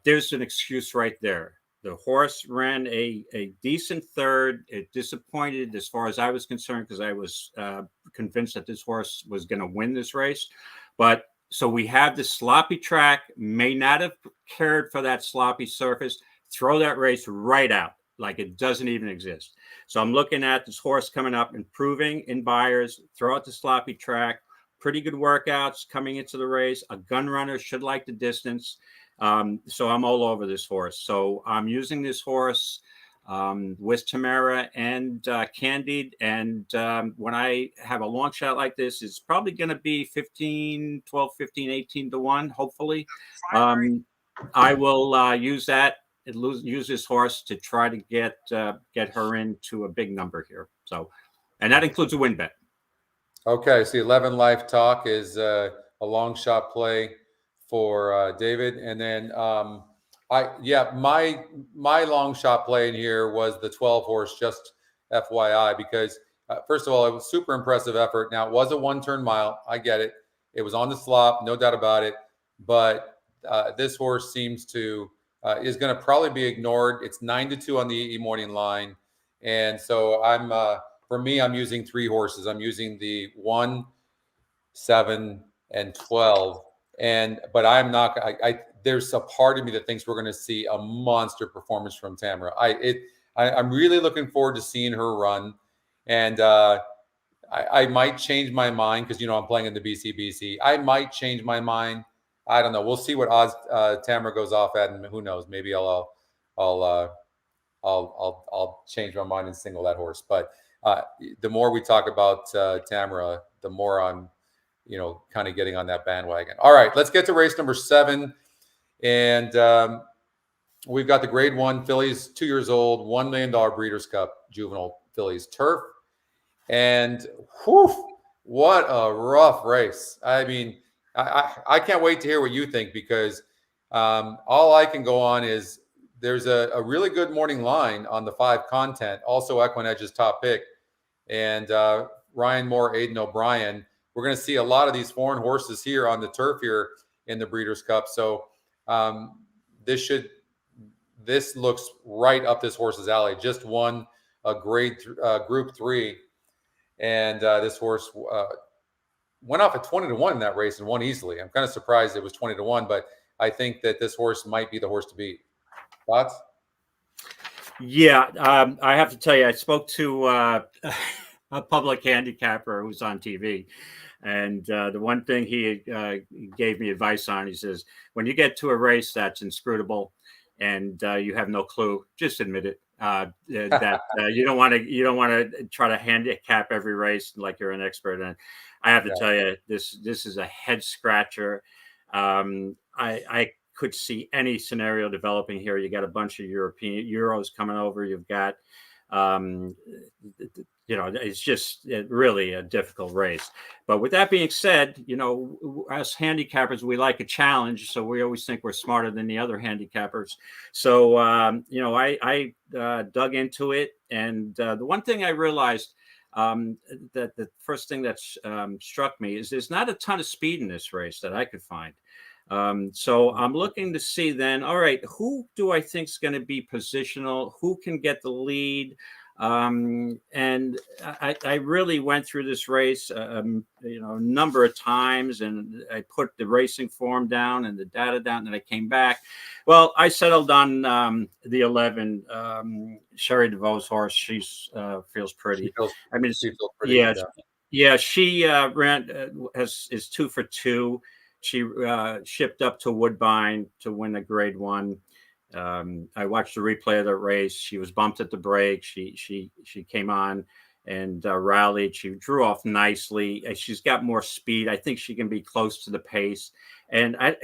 there's an excuse right there. The horse ran a decent third. It disappointed as far as I was concerned, because I was convinced that this horse was going to win this race. But so we have this sloppy track, may not have cared for that sloppy surface, throw that race right out like it doesn't even exist. So I'm looking at this horse coming up, improving in buyers, throw out the sloppy track, pretty good workouts coming into the race. A gun runner should like the distance. So I'm all over this horse. So I'm using this horse with Tamara and Candide. And when I have a long shot like this, it's probably going to be 12, 15, 18-1, hopefully. I will use this horse to try to get her into a big number here. So, and that includes a win bet. Okay, so 11 Life Talk is a long shot play for David. And then my long shot play in here was the 12-horse, Just FYI, because first of all, it was super impressive effort. Now, it was a 1-turn mile. I get it. It was on the slop, no doubt about it. But this horse seems to is going to probably be ignored. It's 9-2 on the EE morning line. And so I'm using 3 horses. I'm using the 1, 7, and 12. But I'm not. There's a part of me that thinks we're going to see a monster performance from Tamara. I'm really looking forward to seeing her run, and I might change my mind because I'm playing in the BCBC. I might change my mind. I don't know. We'll see what odds Tamara goes off at, and who knows? Maybe I'll change my mind and single that horse. But the more we talk about Tamara, the more I'm kind of getting on that bandwagon. All right, let's get to race number 7. And we've got the grade 1 fillies, 2 years old, $1 million Breeders' Cup juvenile fillies turf. And What a rough race. I mean, I can't wait to hear what you think, because all I can go on is there's a really good morning line on the 5 content, also EquinEdge's top pick, and Ryan Moore, Aiden O'Brien. We're going to see a lot of these foreign horses here on the turf here in the Breeders' Cup. So this looks right up this horse's alley. Just won a Group 3, and this horse went off at 20-1 in that race and won easily. I'm kind of surprised it was 20-1, but I think that this horse might be the horse to beat. Thoughts? Yeah, I have to tell you, I spoke to a public handicapper who's on TV, and the one thing he gave me advice on, he says, when you get to a race that's inscrutable and you have no clue, just admit it. That you don't want to try to handicap every race like you're an expert. And I have to tell you, this is a head scratcher. I could see any scenario developing here. You got a bunch of Euros coming over. You've got, it's just really a difficult race. But with that being said, as handicappers, we like a challenge. So we always think we're smarter than the other handicappers. So, I dug into it. And the one thing I realized, that the first thing that struck me is there's not a ton of speed in this race that I could find. So I'm looking to see then, all right, who do I think is going to be positional? Who can get the lead? And I really went through this race, a number of times, and I put the racing form down and the data down, and I came back. Well, I settled on the 11, Sherry DeVoe's horse. She feels pretty. She feels pretty. Yeah. She ran is 2 for 2. She shipped up to Woodbine to win a Grade 1. I watched the replay of the race. She was bumped at the break. She came on and rallied. She drew off nicely. She's got more speed. I think she can be close to the pace. And I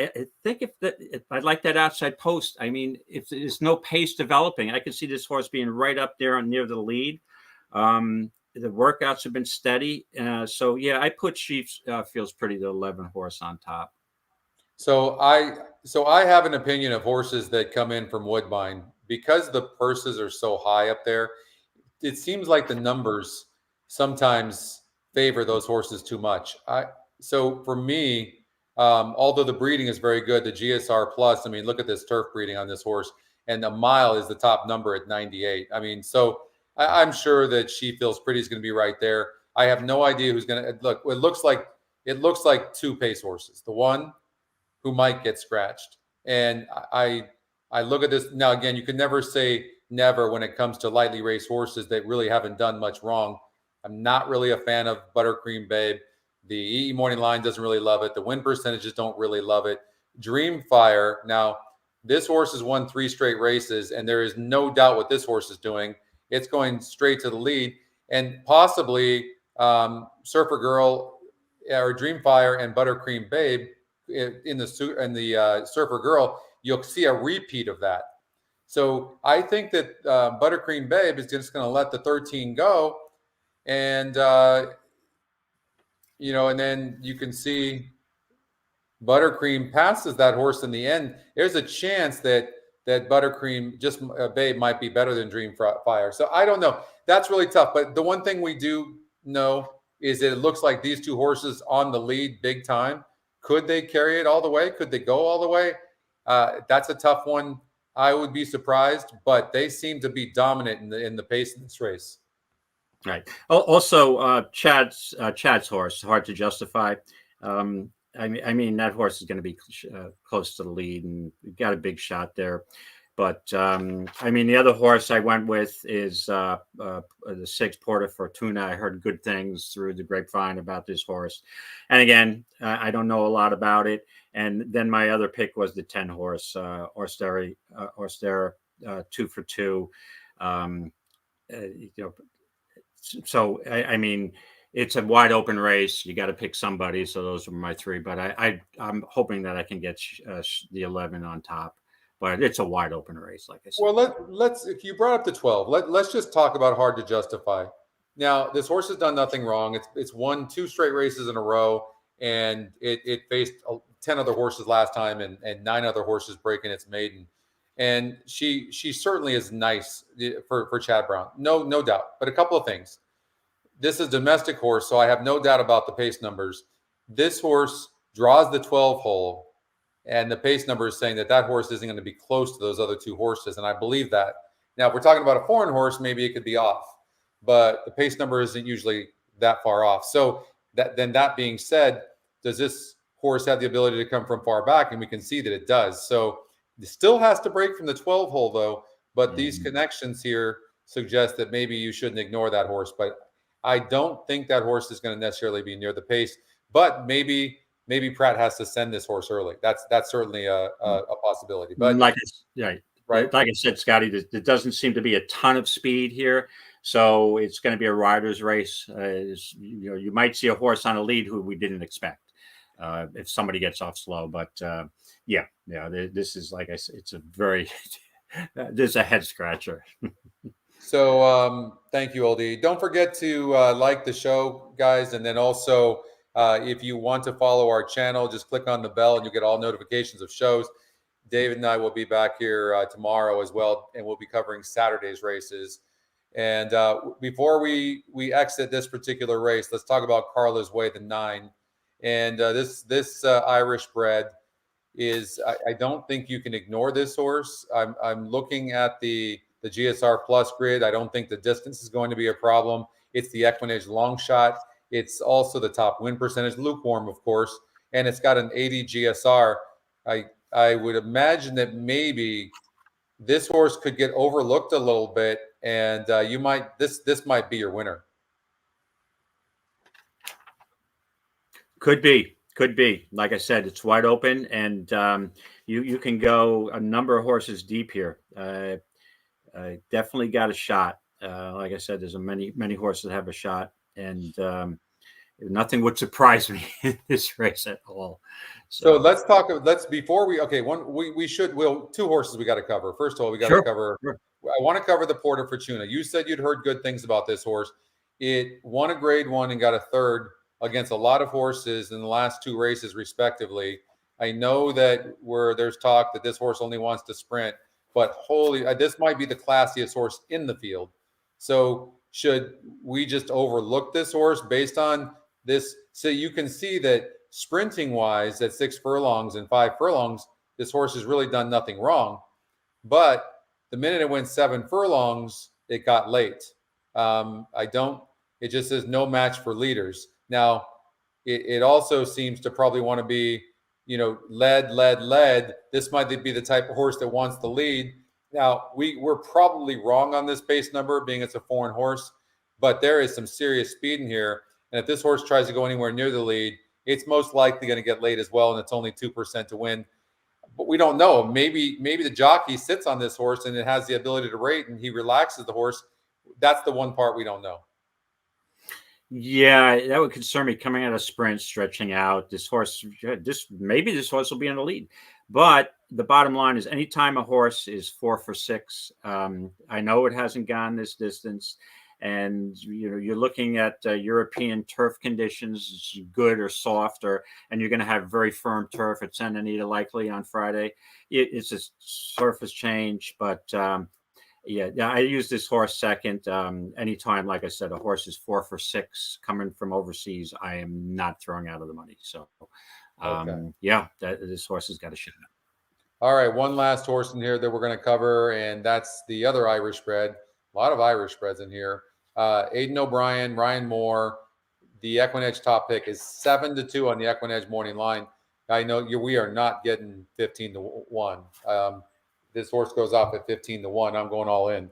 think if I like that outside post, I mean, if there's no pace developing, I could see this horse being right up there near the lead. The workouts have been steady. So, yeah, I put She Feels Pretty, the 11 horse, on top. So I have an opinion of horses that come in from Woodbine, because the purses are so high up there. It seems like the numbers sometimes favor those horses too much. So for me, although the breeding is very good, the GSR Plus, I mean, look at this turf breeding on this horse, and a mile is the top number at 98. I mean, so I'm sure that She Feels Pretty is going to be right there. I have no idea who's going to look. It looks like 2 pace horses. The one who might get scratched, and I look at this now. Again, you can never say never when it comes to lightly raced horses that really haven't done much wrong. I'm not really a fan of Buttercream Babe. The EE Morning Line doesn't really love it. The win percentages don't really love it. Dreamfire. Now, this horse has won 3 straight races, and there is no doubt what this horse is doing. It's going straight to the lead, and possibly Surfer Girl or Dreamfire and Buttercream Babe in the Surfer Girl, you'll see a repeat of that. So I think that Buttercream Babe is just going to let the 13 go, and and then you can see Buttercream passes that horse in the end. There's a chance that Buttercream Babe might be better than Dreamfire. So I don't know. That's really tough. But the one thing we do know is that it looks like these 2 horses on the lead big time. Could they carry it all the way? Could they go all the way? That's a tough one. I would be surprised, but they seem to be dominant in the pace in this race. Right. Also, Chad's horse, Hard to Justify. I mean, that horse is going to be close to the lead and got a big shot there. But I mean, the other horse I went with is the 6 Porta Fortuna. I heard good things through the grapevine about this horse, and again, I don't know a lot about it. And then my other pick was the 10 horse Orstera, 2 for 2. So I mean, it's a wide open race. You got to pick somebody. So those are my 3. But I'm hoping that I can get the 11 on top. But it's a wide open race, like I said. Well, let's if you brought up the 12, let's just talk about Hard to Justify. Now, this horse has done nothing wrong. It's won 2 straight races in a row, and it faced 10 other horses last time and 9 other horses breaking its maiden. And she certainly is nice for Chad Brown. No doubt. But a couple of things. This is a domestic horse, so I have no doubt about the pace numbers. This horse draws the 12 hole, and the pace number is saying that horse isn't going to be close to those other 2 horses, and I believe that. Now, if we're talking about a foreign horse, maybe it could be off, but the pace number isn't usually that far off. So that being said, does this horse have the ability to come from far back? And we can see that it does. So it still has to break from the 12 hole, though, but these connections here suggest that maybe you shouldn't ignore that horse. But I don't think that horse is going to necessarily be near the pace, but maybe Pratt has to send this horse early. That's certainly a possibility. But like I said, Scotty, there doesn't seem to be a ton of speed here, so it's going to be a rider's race. You might see a horse on a lead who we didn't expect if somebody gets off slow. But this is, like I said, it's a very this is a head scratcher. So thank you, Oldie. Don't forget to like the show, guys. And then also, if you want to follow our channel, just click on the bell and you'll get all notifications of shows. David and I will be back here tomorrow as well, and we'll be covering Saturday's races. And before we exit this particular race, let's talk about Carla's Way, the 9. And this Irish bred is, I don't think you can ignore this horse. I'm looking at the GSR Plus grid. I don't think the distance is going to be a problem. It's the EquinEdge long shot. It's also the top win percentage, lukewarm, of course, and it's got an 80 GSR. I would imagine that maybe this horse could get overlooked a little bit, and this might be your winner. Could be. Like I said, it's wide open, and you can go a number of horses deep here. Definitely got a shot. Like I said, there's many horses that have a shot, and nothing would surprise me in this race at all. So let's talk. Before we 2 horses we got to cover. First of all, we got to cover. Sure. I want to cover the Porta Fortuna. You said you'd heard good things about this horse. It won a Grade 1 and got a 3rd against a lot of horses in the last 2 races, respectively. I know that there's talk that this horse only wants to sprint, but this might be the classiest horse in the field. So should we just overlook this horse based on this? So you can see that sprinting wise at 6 furlongs and 5 furlongs, this horse has really done nothing wrong. But the minute it went 7 furlongs, it got late. It just says no match for leaders. Now, it also seems to probably want to be, led. This might be the type of horse that wants the lead. Now, we're probably wrong on this pace number, being it's a foreign horse, but there is some serious speed in here. And if this horse tries to go anywhere near the lead, it's most likely going to get late as well, and it's only 2% to win. But we don't know. Maybe the jockey sits on this horse and it has the ability to rate, and he relaxes the horse. That's the one part we don't know. Yeah, that would concern me coming out of sprint, stretching out. This horse will be in the lead. But the bottom line is anytime a horse is 4 for 6, I know it hasn't gone this distance. And, you're looking at European turf conditions, good or soft, and you're going to have very firm turf at Santa Anita likely on Friday. It's a surface change, but I use this horse second. Anytime, like I said, a horse is 4 for 6 coming from overseas, I am not throwing out of the money. So, this horse has got a shot. All right, one last horse in here that we're going to cover, and that's the other Irish bred. A lot of Irish breds in here. Aidan O'Brien, Ryan Moore. The EquinEdge top pick is 7-2 on the EquinEdge morning line. I know we are not getting 15-1. This horse goes off at 15-1. I'm going all in.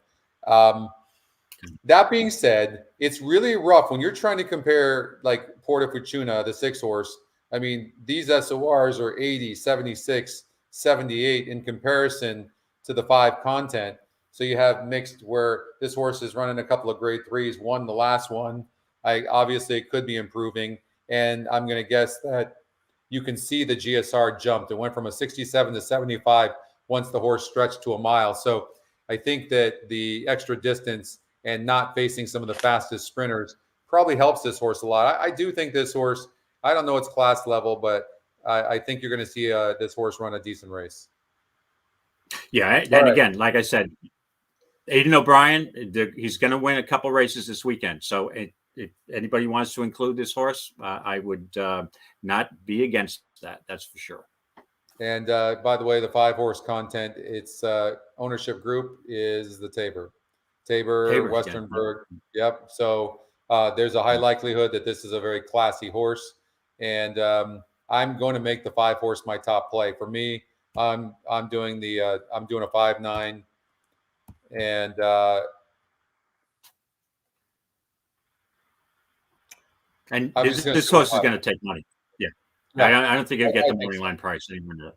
That being said, it's really rough when you're trying to compare like Porta Fortuna, the 6 horse. I mean, these SORs are 80, 76, 78 in comparison to the 5 content. So you have mixed where this horse is running a couple of Grade 3s, won the last one. Obviously it could be improving. And I'm going to guess that you can see the GSR jumped. It went from a 67 to 75 once the horse stretched to a mile. So I think that the extra distance and not facing some of the fastest sprinters probably helps this horse a lot. I do think this horse, I don't know its class level, but I think you're going to see this horse run a decent race. Yeah, and again, like I said, Aidan O'Brien, he's going to win a couple races this weekend. So if anybody wants to include this horse, I would not be against that. That's for sure. And by the way, the 5-horse content, its ownership group is the Tabor, Westernburg. Yep. So there's a high likelihood that this is a very classy horse, and I'm going to make the 5-horse my top play. For me, I'm doing a 5-9, and this horse is going to take money. Yeah. I don't think you'll get the money line price anymore.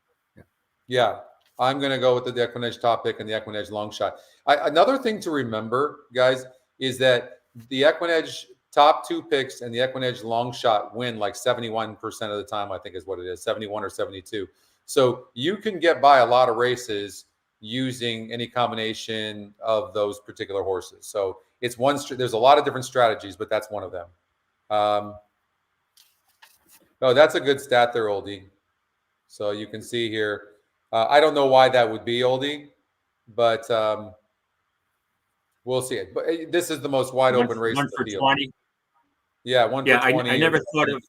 Yeah, I'm going to go with the EquinEdge top pick and the EquinEdge long shot. Another thing to remember, guys, is that the EquinEdge top 2 picks and the EquinEdge long shot win like 71% of the time, I think is what it is, 71 or 72. So you can get by a lot of races using any combination of those particular horses. So it's there's a lot of different strategies, but that's one of them. Oh, that's a good stat there, Oldie. So you can see here. I don't know why that would be, Oldie, but we'll see it. But this is the most wide open race. 1 for 20. Yeah, 1 for 20. I never thought of.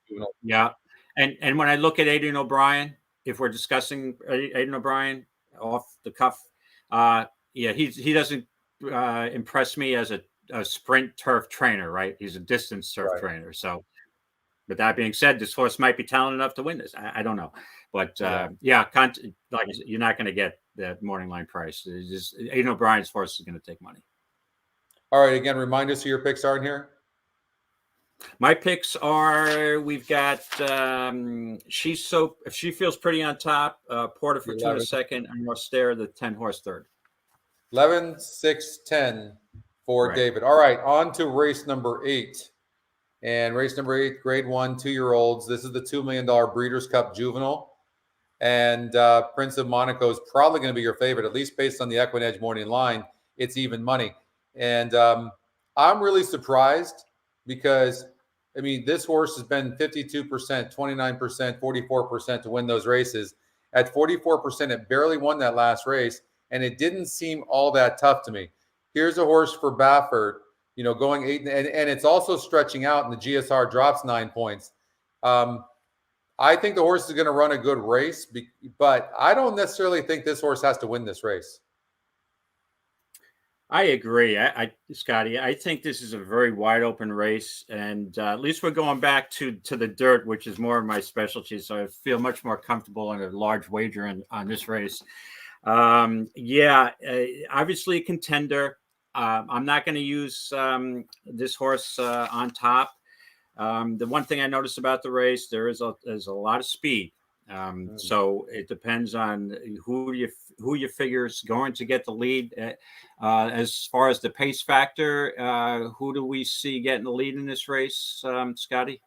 Yeah, and when I look at Aidan O'Brien, if we're discussing Aidan O'Brien off the cuff, he doesn't impress me as a sprint turf trainer, right? He's a distance turf trainer. So, but that being said, this horse might be talented enough to win this. I don't know. But like I said, you're not going to get that morning line price. It's just Aidan O'Brien's horse is going to take money. All right. Again, remind us who your picks are in here. My picks are: we've got She's So If She Feels Pretty on top, Porter Fortuna second, and Nostera the 10-horse third. 11, 6, 10 for David. All right, on to race number 8. And race number 8, grade 1, 2-year-olds. This is the $2 million Breeders' Cup Juvenile. And Prince of Monaco is probably going to be your favorite, at least based on the EquinEdge morning line. It's even money. And I'm really surprised because, I mean, this horse has been 52%, 29%, 44% to win those races. At 44%, it barely won that last race, and it didn't seem all that tough to me. Here's a horse for Baffert, going 8, and it's also stretching out, and the GSR drops 9 points. I think the horse is going to run a good race, but I don't necessarily think this horse has to win this race. I agree. Scotty, I think this is a very wide open race, and at least we're going back to the dirt, which is more of my specialty. So I feel much more comfortable in a large wager on this race. Obviously a contender. I'm not going to use this horse on top. The one thing I noticed about the race, there's a lot of speed. So it depends on who you figure is going to get the lead. As far as the pace factor, who do we see getting the lead in this race, Scotty?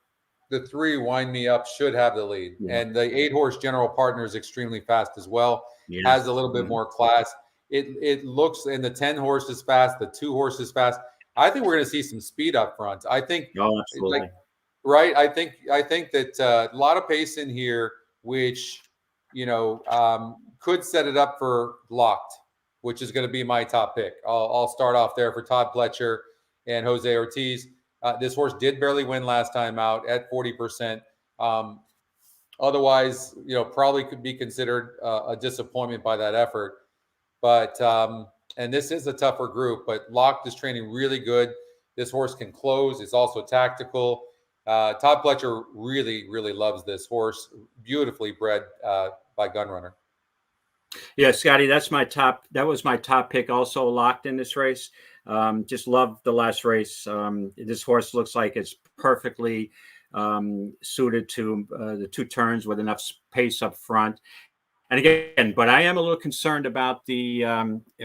The 3, Wind Me Up, should have the lead. And the 8-horse General Partner is extremely fast as well. Has a little bit more class. It looks, and the 10-horse is fast, the 2-horse is fast. I think we're going to see some speed up front. I think, absolutely. I think that a lot of pace in here, which could set it up for Locked, which is going to be my top pick. I'll start off there for Todd Pletcher and Jose Ortiz. This horse did barely win last time out at 40%. Otherwise, probably could be considered a disappointment by that effort. But and this is a tougher group, but Locked is training really good. This horse can close. It's also tactical. Todd Pletcher really, really loves this horse. Beautifully bred by Gunrunner. Yeah, Scotty, that was my top pick. Also Locked in this race. Just loved the last race. This horse looks like it's perfectly suited to the 2 turns with enough pace up front. And again, but I am a little concerned about the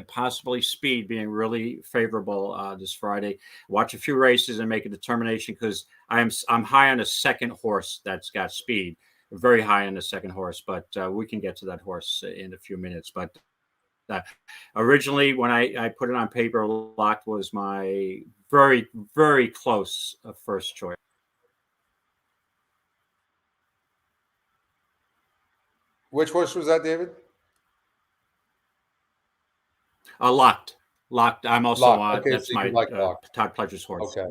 possibly speed being really favorable this Friday. Watch a few races and make a determination, because I'm high on a second horse that's got speed, very high on the second horse. But we can get to that horse in a few minutes. But Originally, when I put it on paper, Locked was my very, very close first choice. Which horse was that, David? Locked. I'm also Locked. on. Okay, That's so you my like Locked. Todd Pledger's horse. Okay.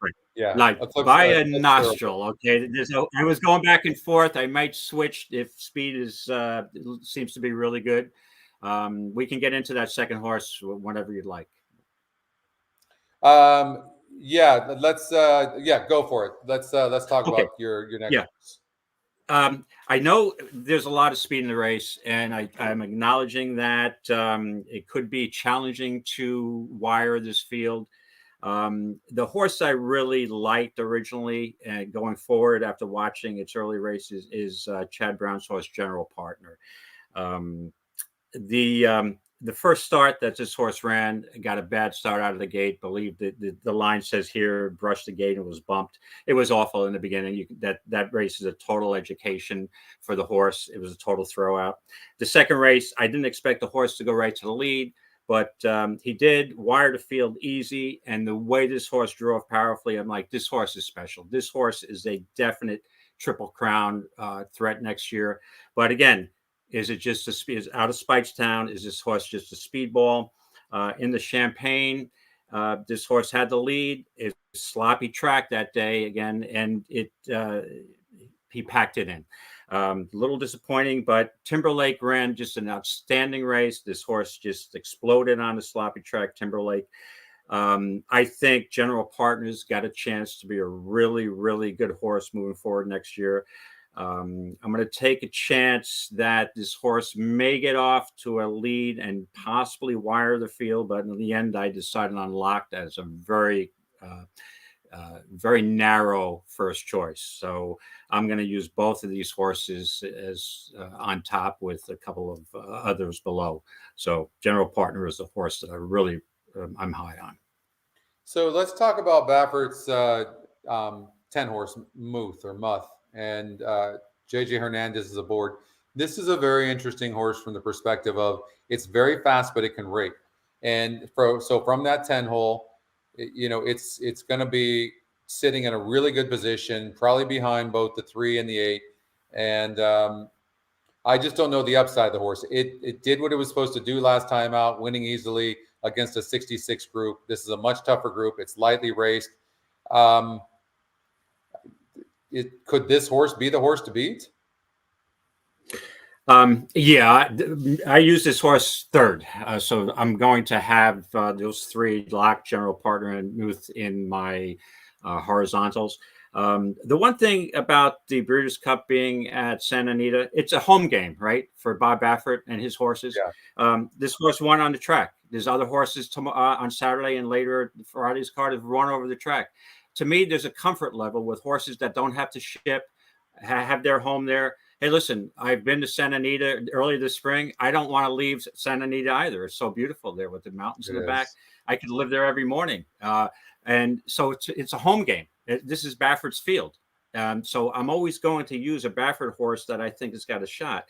Right. Yeah. Like Eclipse, by a Eclipse nostril. Okay. I was going back and forth. I might switch if speed is seems to be really good. We can get into that second horse whenever you'd like. Yeah, let's go for it. Let's talk Okay. about your next Yeah. horse. I know there's a lot of speed in the race, and I'm acknowledging that it could be challenging to wire this field. The horse I really liked originally and going forward after watching its early races is Chad Brown's horse, General Partner. Um, the first start that this horse ran got a bad start out of the gate. Believe the line says here brushed the gate and was bumped. It was awful in the beginning. That race is a total education for the horse. It was a total throwout. The second race, I didn't expect the horse to go right to the lead, but he did. Wire the field easy, and the way this horse drove powerfully, I'm like, this horse is special. This horse is a definite Triple Crown threat next year. But again, is it just a speed? Is out of Spikestown? Is this horse just a speedball? In the Champagne, this horse had the lead. It's sloppy track that day again, and he packed it in. A little disappointing, but Timberlake ran just an outstanding race. This horse just exploded on the sloppy track, Timberlake. I think General Partner's got a chance to be a really, really good horse moving forward next year. I'm going to take a chance that this horse may get off to a lead and possibly wire the field, but in the end, I decided on Locked as a very, very narrow first choice. So I'm going to use both of these horses as on top with a couple of others below. So General Partner is a horse that I really I'm high on. So let's talk about Baffert's 10-horse Muth. And JJ Hernandez is aboard. This is a very interesting horse from the perspective of it's very fast, but it can rate. And so from that 10 hole, it's going to be sitting in a really good position, probably behind both the 3 and the 8. And I just don't know the upside of the horse. It did what it was supposed to do last time out, winning easily against a 66 group. This is a much tougher group. It's lightly raced. Could this horse be the horse to beat? Yeah, I use this horse third. So I'm going to have those 3, Locked, General Partner, and Muth in my horizontals. The one thing about the Breeders' Cup being at Santa Anita, it's a home game, right, for Bob Baffert and his horses. Yeah. This horse won on the track. There's other horses on Saturday and later Friday's card have run over the track. To me, there's a comfort level with horses that don't have to ship, have their home there. Hey, listen, I've been to Santa Anita early this spring. I don't want to leave Santa Anita either. It's so beautiful there with the mountains in the back. I could live there every morning. And so it's a home game. This is Baffert's field. So I'm always going to use a Baffert horse that I think has got a shot.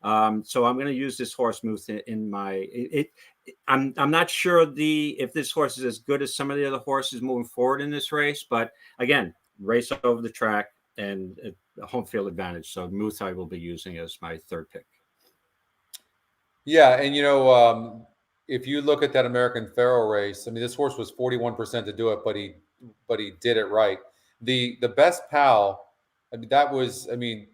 So I'm going to use this horse Muth in my I'm not sure if this horse is as good as some of the other horses moving forward in this race, but again, race over the track and home field advantage. So Muth I will be using as my third pick. Yeah, and if you look at that American Pharoah race, I mean, this horse was 41% to do it, but he did it right. The best pal, I mean,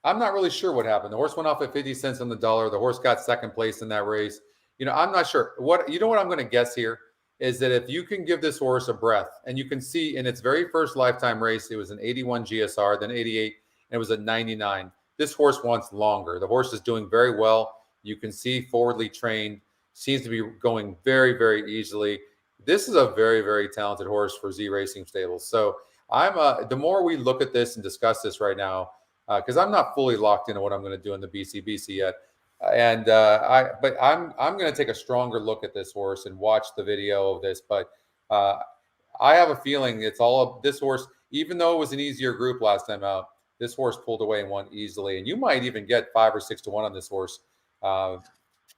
I'm not really sure what happened. The horse went off at 50 cents on the dollar. The horse got second place in that race. I'm not sure. What I'm going to guess here is that if you can give this horse a breath, and you can see in its very first lifetime race, it was an 81 GSR, then 88, and it was a 99. This horse wants longer. The horse is doing very well. You can see forwardly trained, seems to be going very, very easily. This is a very, very talented horse for Z Racing Stables. So the more we look at this and discuss this right now, because I'm not fully locked into what I'm going to do in the BCBC yet. But I'm going to take a stronger look at this horse and watch the video of this. But I have a feeling it's all of this horse, even though it was an easier group last time out, this horse pulled away and won easily. And you might even get 5 or 6 to 1 on this horse.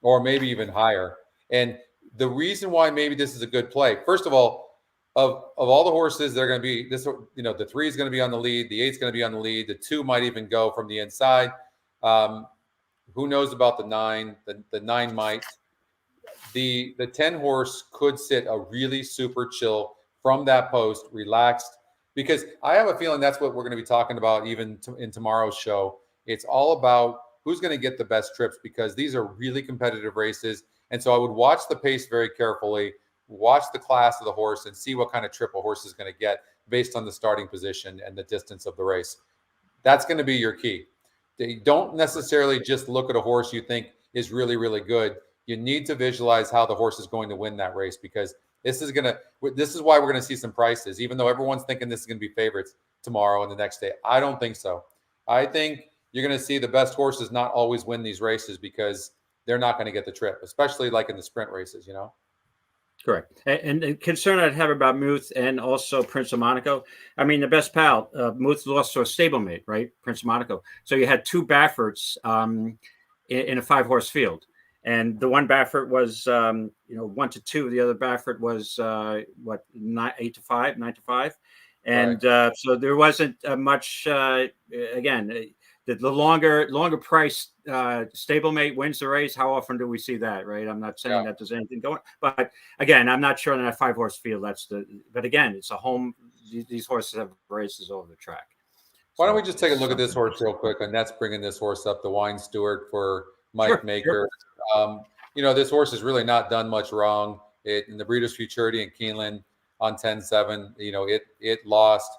or maybe even higher. And the reason why maybe this is a good play, first of all, of all the horses, they're going to be this. The 3 is going to be on the lead, the 8 is going to be on the lead, the 2 might even go from the inside. Who knows about the 9? The 9 might. The 10 horse could sit a really super chill from that post, relaxed, because I have a feeling that's what we're going to be talking about even in tomorrow's show. It's all about who's going to get the best trips, because these are really competitive races. And so I would watch the pace very carefully, watch the class of the horse, and see what kind of trip a horse is going to get based on the starting position and the distance of the race. That's going to be your key. You don't necessarily just look at a horse you think is really, really good. You need to visualize how the horse is going to win that race, because this is why we're going to see some prices, even though everyone's thinking this is going to be favorites tomorrow and the next day. I don't think so. I think you're going to see the best horses not always win these races, because they're not going to get the trip, especially like in the sprint races, Correct. And the concern I'd have about Muth and also Prince of Monaco, I mean, the best pal, Muth lost to a stablemate, right? Prince of Monaco. So you had 2 Bafferts in a 5-horse field. And the one Baffert was, 1-2. The other Baffert was 8-5, 9-5. And right. So there wasn't much, again, the longer price stablemate wins the race. How often do we see that, right? I'm not saying that there's anything going, but again, I'm not sure in that 5-horse field. But again, it's a home. These horses have races over the track. Why don't we just take a look at this horse real quick? And that's bringing this horse up, the Wine Steward for Mike Maker. Sure. This horse has really not done much wrong. In the Breeders' Futurity in Keeneland on 10-7, it lost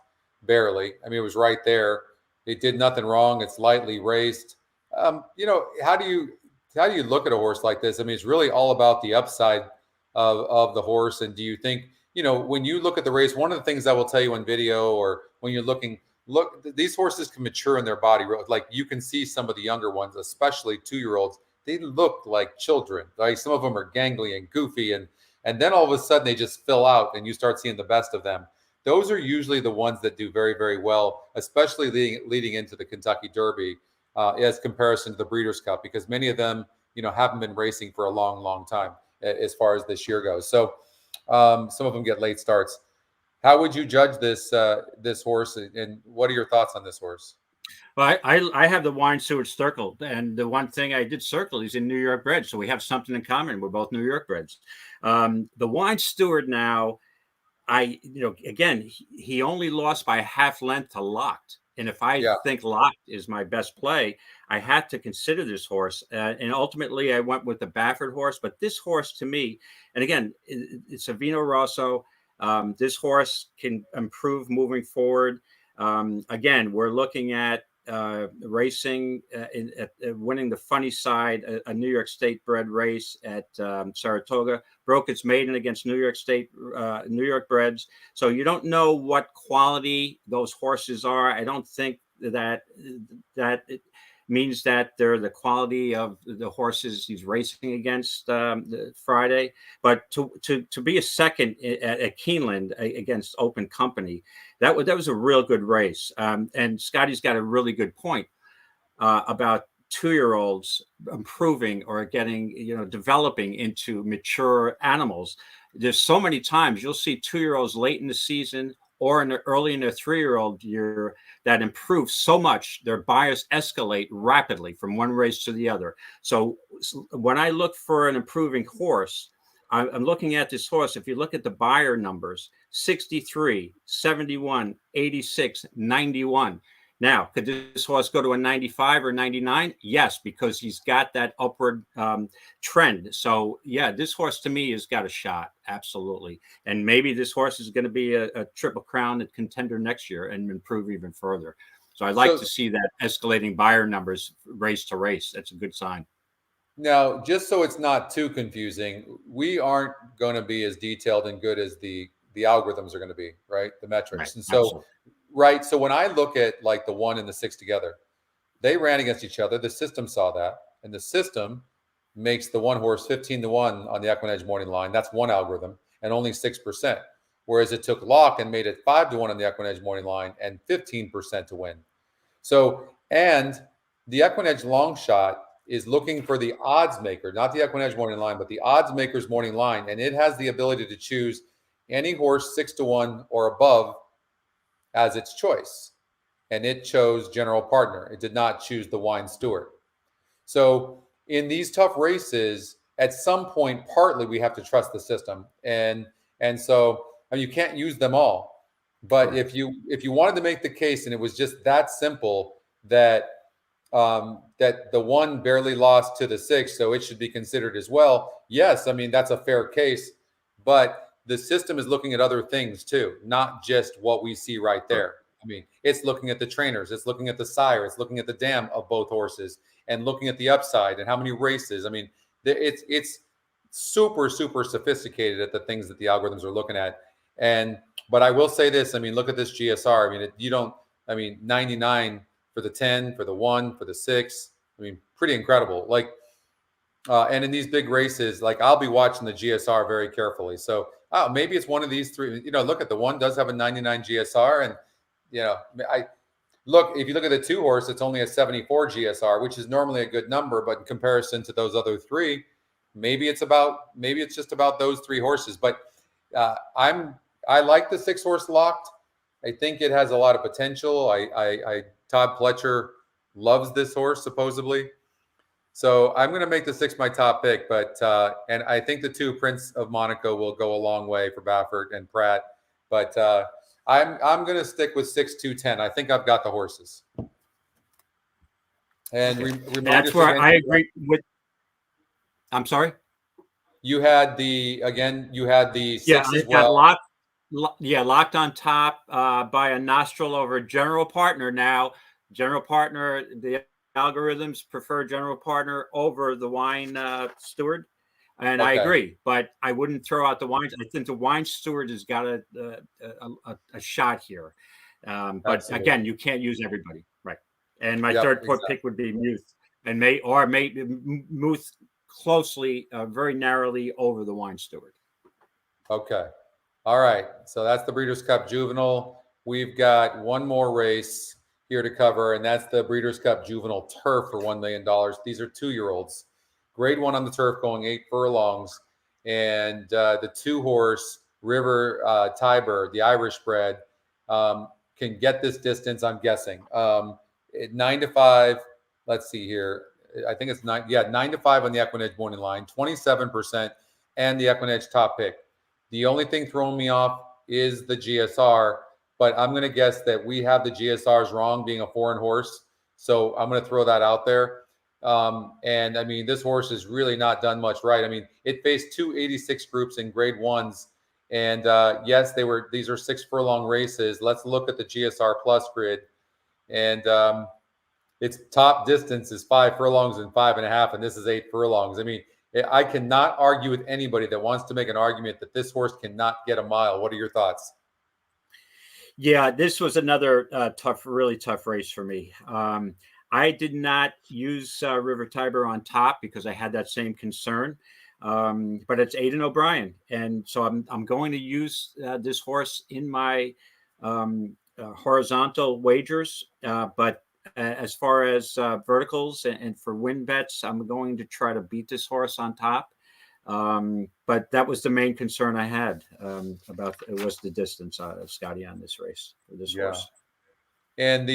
barely. I mean, it was right there. It did nothing wrong. It's lightly raced. How do you look at a horse like this? I mean, it's really all about the upside of the horse. And do you think, when you look at the race, one of the things I will tell you in video, or when you're looking, these horses can mature in their body. Like, you can see some of the younger ones, especially 2-year-olds, they look like children. Like, some of them are gangly and goofy, and then all of a sudden they just fill out and you start seeing the best of them. Those are usually the ones that do very, very well, especially leading into the Kentucky Derby, as comparison to the Breeders' Cup, because many of them, haven't been racing for a long, long time as far as this year goes. So some of them get late starts. How would you judge this horse, and what are your thoughts on this horse? Well, I have the Wine Steward circled, and the one thing I did circle is in New York bred, so we have something in common. We're both New York breds. The Wine Steward now, again, he only lost by a half length to Locked. And if I think Locked is my best play, I had to consider this horse. And ultimately, I went with the Baffert horse. But this horse, to me, and again, it's a Vino Rosso. This horse can improve moving forward. Again, we're looking at racing, winning the Funny Side, a New York State bred race at Saratoga, broke its maiden against New York breds. So you don't know what quality those horses are. I don't think that it means that they're the quality of the horses he's racing against Friday. But to be a second at Keeneland against Open Company, that was a real good race. And Scotty's got a really good point about 2-year-olds improving or getting, developing into mature animals. There's so many times you'll see 2-year-olds late in the season or early in their 3-year-old year that improve so much, their bias escalate rapidly from one race to the other. So when I look for an improving horse, I'm looking at this horse. If you look at the buyer numbers, 63, 71, 86, 91. Now, could this horse go to a 95 or 99? Yes, because he's got that upward trend. So, this horse to me has got a shot. Absolutely. And maybe this horse is going to be a Triple Crown contender next year and improve even further. So I'd like to see that escalating buyer numbers race to race. That's a good sign. Now, just so it's not too confusing, we aren't going to be as detailed and good as the algorithms are going to be, right? The metrics. Right. And so, absolutely. Right. So when I look at like the 1 and the 6 together, they ran against each other. The system saw that, and the system makes the one horse 15-1 on the EquinEdge morning line. That's one algorithm, and only 6%. Whereas it took Lock and made it 5-1 on the EquinEdge morning line and 15% to win. So, and the EquinEdge long shot is looking for the odds maker, not the EquinEdge morning line, but the odds maker's morning line. And it has the ability to choose any horse 6-1 or above as its choice. And it chose General Partner. It did not choose the Wine Steward. So in these tough races, at some point, partly we have to trust the system. And so I mean, you can't use them all. But if you wanted to make the case, and it was just that simple, that that the one barely lost to the 6, so it should be considered as well. Yes, I mean, that's a fair case, but the system is looking at other things too, not just what we see right there. I mean, it's looking at the trainers, it's looking at the sire, it's looking at the dam of both horses, and looking at the upside and how many races. I mean, it's super, super sophisticated at the things that the algorithms are looking at. But I will say this, I mean, look at this GSR. I mean, 99 for the 10, for the 1, for the 6. I mean, pretty incredible. Like, and in these big races, like, I'll be watching the GSR very carefully. So maybe it's one of these three. You know, look at the 1 does have a 99 GSR, and you know, if you look at the 2 horse, it's only a 74 GSR, which is normally a good number, but in comparison to those other 3, maybe it's just about those 3 horses. But I like the 6 horse locked. I think it has a lot of potential. Todd Pletcher loves this horse, supposedly. So I'm going to make the 6 my top pick, but and I think the 2 Prince of Monaco will go a long way for Baffert and Pratt. But I'm going to stick with 6, 2, 10. I think I've got the horses. And that's where I agree with. I'm sorry. You had the 6 as well. Locked on top by a nostril over General Partner. Now, General Partner, the algorithms prefer General Partner over the Wine Steward, and okay. I agree. But I wouldn't throw out the Wine. I think the Wine Steward has got a shot here. But absolutely. Again, you can't use everybody, right? And my third pick would be Muth, and may Muth closely, very narrowly over the Wine Steward. Okay. All right. So that's the Breeders' Cup Juvenile. We've got one more race here to cover, and that's the Breeders' Cup Juvenile Turf for $1 million. These are 2-year-olds. Grade 1 on the turf, going 8 furlongs. And the 2-horse River Tiber, the Irish bred, can get this distance, I'm guessing. At 9 to 5, let's see here. I think it's 9 to 5 on the EquinEdge morning line, 27%, and the EquinEdge top pick. The only thing throwing me off is the GSR, but I'm going to guess that we have the GSRs wrong, being a foreign horse. So I'm going to throw that out there. And I mean, this horse has really not done much right. I mean, it faced 2 86 groups in grade 1s. And yes, these are 6 furlong races. Let's look at the GSR plus grid. And its top distance is 5 furlongs and 5.5, and this is 8 furlongs. I mean, I cannot argue with anybody that wants to make an argument that this horse cannot get a mile. What are your thoughts? Yeah, this was another really tough race for me. I did not use River Tiber on top because I had that same concern. But it's Aidan O'Brien, and so I'm going to use this horse in my horizontal wagers. But as far as verticals and for win bets, I'm going to try to beat this horse on top. But that was the main concern I had about it was the distance of Scotty on this race for this horse. And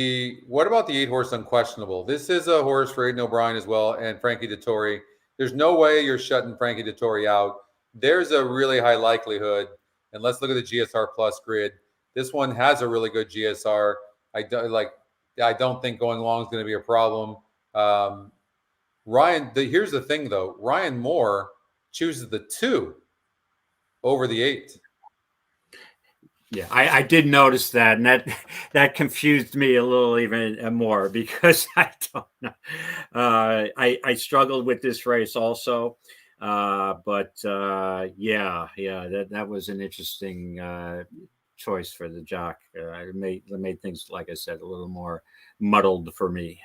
what about the 8-horse Unquestionable? This is a horse for Aidan O'Brien as well, and Frankie Dettori. There's no way you're shutting Frankie Dettori out. There's a really high likelihood, and let's look at the GSR plus grid. This one has a really good GSR. I don't think going long is going to be a problem. Here's the thing, though. Ryan Moore chooses the 2 over the 8. Yeah, I did notice that, and that confused me a little even more because I don't know. I struggled with this race also, but that was an interesting choice for the jock. It made things, like I said, a little more muddled for me.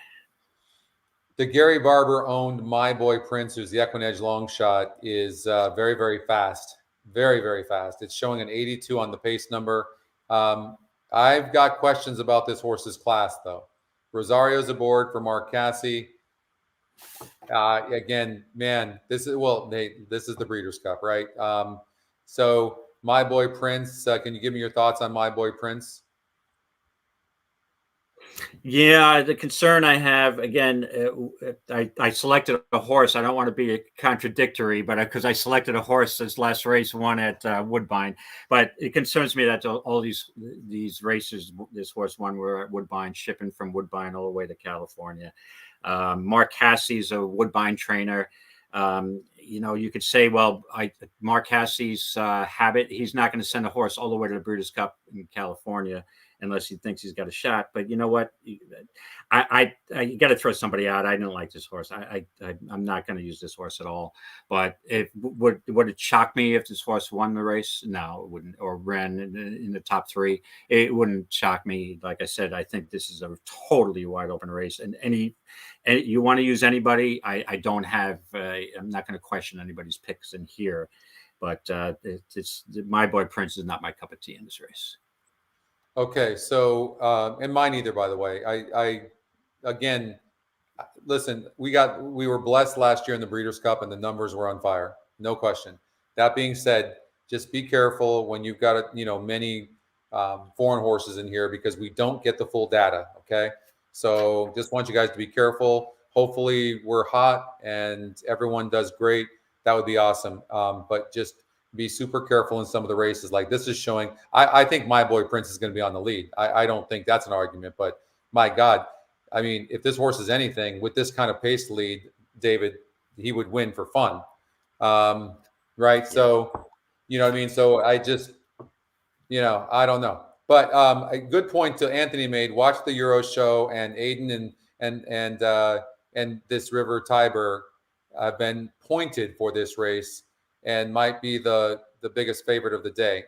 The Gary Barber owned My Boy Prince, who's the EquinEdge long shot, is very, very fast. Very, very fast. It's showing an 82 on the pace number. I've got questions about this horse's class, though. Rosario's aboard for Mark Casse. Again, man, this is Nate. This is the Breeders' Cup, right? So my boy Prince. Can you give me your thoughts on my boy Prince? Yeah, the concern I have again, I selected a horse. I don't want to be contradictory, but because I selected a horse this last race, won at Woodbine. But it concerns me that all these races, this horse won were at Woodbine, shipping from Woodbine all the way to California. Mark Hassey's a Woodbine trainer. You could say, well, Mark Hassey's habit, he's not going to send a horse all the way to the Breeders' Cup in California unless he thinks he's got a shot. But you know what? I got to throw somebody out. I didn't like this horse. I'm not going to use this horse at all. But would it shock me if this horse won the race? No, it wouldn't. Or ran in the top three. It wouldn't shock me. Like I said, I think this is a totally wide open race. And you want to use anybody? I don't have. I'm not going to question anybody's picks in here. But it's my boy Prince is not my cup of tea in this race. Okay, so and mine either, by the way. I again, listen, we were blessed last year in the Breeders' Cup, and the numbers were on fire, no question. That being said, just be careful when you've got many foreign horses in here because we don't get the full data. Okay, so just want you guys to be careful. Hopefully, we're hot and everyone does great. That would be awesome. But just be super careful in some of the races. Like this is showing, I think my boy Prince is going to be on the lead. I don't think that's an argument, but my God, I mean, if this horse is anything with this kind of pace lead, David, he would win for fun. Right. So, you know what I mean? So I just, I don't know, but a good point to Anthony made, watch the Euro show, and Aiden and this River Tiber have been pointed for this race and might be the biggest favorite of the day.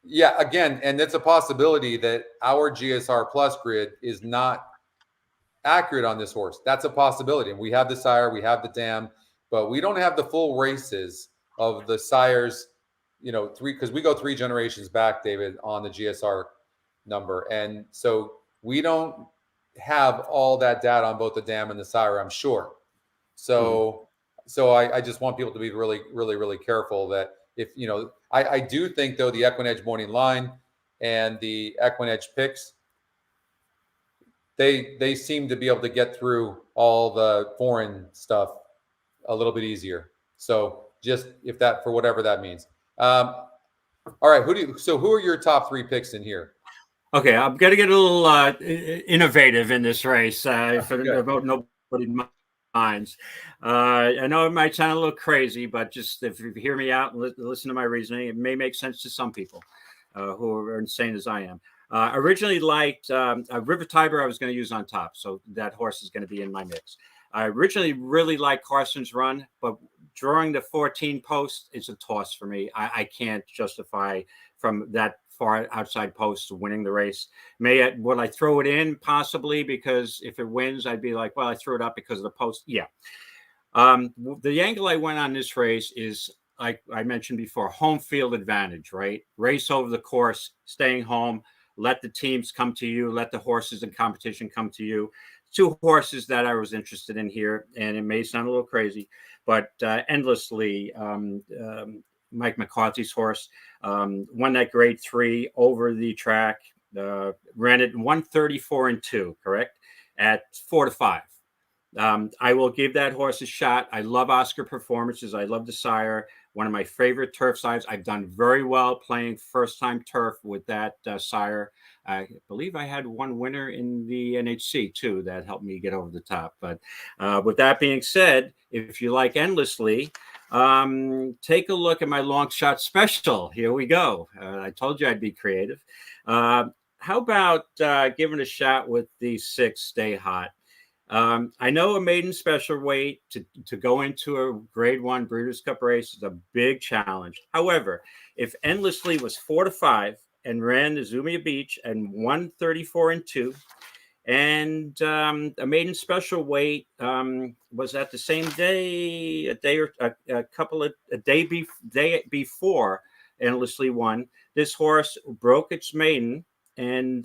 Yeah, again, and it's a possibility that our GSR Plus grid is not accurate on this horse. That's a possibility. And we have the sire, we have the dam, but we don't have the full races of the sires, because we go 3 generations back, David, on the GSR number. And so we don't have all that data on both the dam and the sire, I'm sure. So I just want people to be really, really, really careful that if, I do think, though, the EquinEdge morning line and the EquinEdge picks, they seem to be able to get through all the foreign stuff a little bit easier. So just if that, for whatever that means. All right. Who are your top 3 picks in here? Okay. I'm going to get a little innovative in this race about nobody minds. I know it might sound a little crazy, but just if you hear me out and listen to my reasoning, it may make sense to some people who are insane as I am. Originally liked River Tiber. I was going to use on top, so that horse is going to be in my mix. I originally really liked Carson's Run, but drawing the 14 post is a toss for me. I can't justify from that far outside post winning the race. Will I throw it in? Possibly, because if it wins, I'd be like, well, I threw it up because of the post. Yeah. The angle I went on this race is, like I mentioned before, home field advantage, right? Race over the course, staying home, let the teams come to you, let the horses in competition come to you. 2 horses that I was interested in here, and it may sound a little crazy, but Endlessly, Mike McCarthy's horse, won that grade 3 over the track, ran it 134-2, correct? At 4-5. I will give that horse a shot. I love Oscar performances. I love the sire. One of my favorite turf sires. I've done very well playing first-time turf with that sire. I believe I had 1 winner in the NHC too that helped me get over the top. But with that being said, if you like Endlessly, take a look at my long shot special. Here we go. I told you I'd be creative. How about giving a shot with the 6 Stay Hot? I know a maiden special weight to go into a grade 1 Breeders' Cup race is a big challenge. However, if Endlessly was 4-5 and ran the Zumia Beach and 134-2, and a maiden special weight was at the same day, a day before Endlessly won. This horse broke its maiden and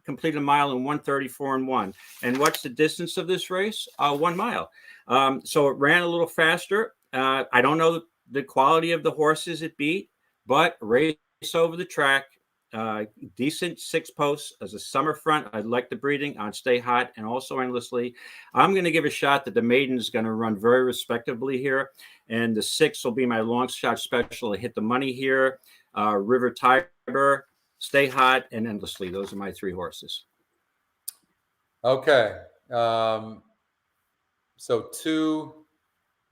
completed a mile in 1:34.1. And what's the distance of this race? 1 mile. So it ran a little faster. I don't know the quality of the horses it beat, but race over the track, decent 6 posts as a summer front. I like the breeding on Stay Hot and also Endlessly. I'm going to give a shot that the maiden is going to run very respectably here, and the 6 will be my long shot special to hit the money here. River Tiber, Stay Hot, and Endlessly. Those are my 3 horses. Okay. So 2,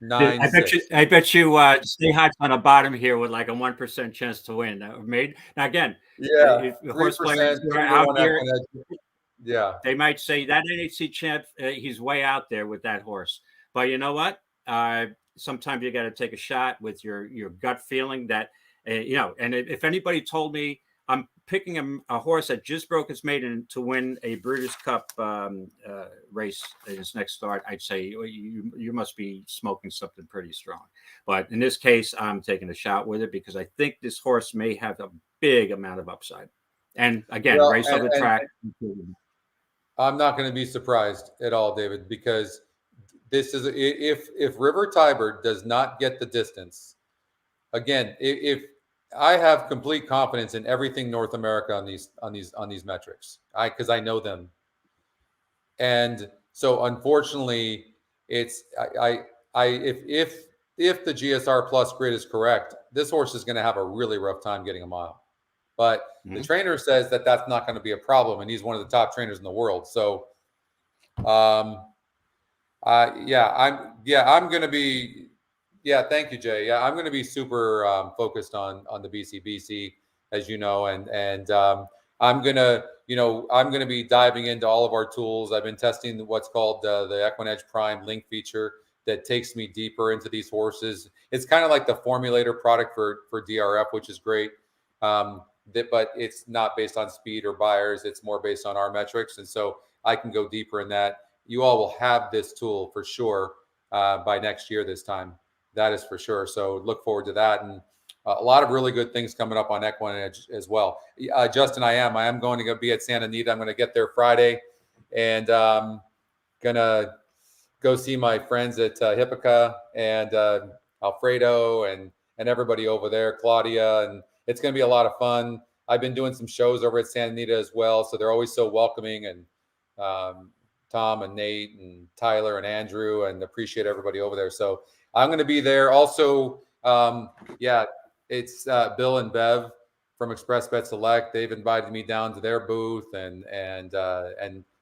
9, I 6. bet you Stay Hot's on the bottom here with like a 1% chance to win. Made now again. Yeah, If the horse players 3%, are out 2-1 here, EquinEdge. Yeah. they might say that NHC champ, he's way out there with that horse. But you know what? Sometimes you got to take a shot with your gut feeling that, and if anybody told me I'm picking a horse that just broke its maiden to win a Breeders' Cup race in his next start, I'd say you must be smoking something pretty strong. But in this case, I'm taking a shot with it because I think this horse may have a big amount of upside. And again, race over the track. I'm not going to be surprised at all, David, because this is if River Tiber does not get the distance, again, if I have complete confidence in everything North America on these metrics, because I know them, and so unfortunately, it's if the GSR Plus grid is correct, this horse is going to have a really rough time getting a mile. But the trainer says that that's not going to be a problem, and he's one of the top trainers in the world. So, I'm going to be. Yeah, thank you, Jay. Yeah, I'm going to be super focused on the BCBC, as you know, and I'm gonna be diving into all of our tools. I've been testing what's called the EquinEdge Prime link feature that takes me deeper into these horses. It's kind of like the formulator product for DRF, which is great. But it's not based on speed or buyers. It's more based on our metrics, and so I can go deeper in that. You all will have this tool for sure by next year this time. That is for sure. So look forward to that. And a lot of really good things coming up on EquinEdge as well. Justin, I am going to go be at Santa Anita. I'm going to get there Friday, and going to go see my friends at Hippica and Alfredo and everybody over there, Claudia, and it's going to be a lot of fun. I've been doing some shows over at Santa Anita as well, so they're always so welcoming, and Tom and Nate and Tyler and Andrew, and appreciate everybody over there. So I'm going to be there. Also, it's Bill and Bev from Express Bet Select. They've invited me down to their booth, and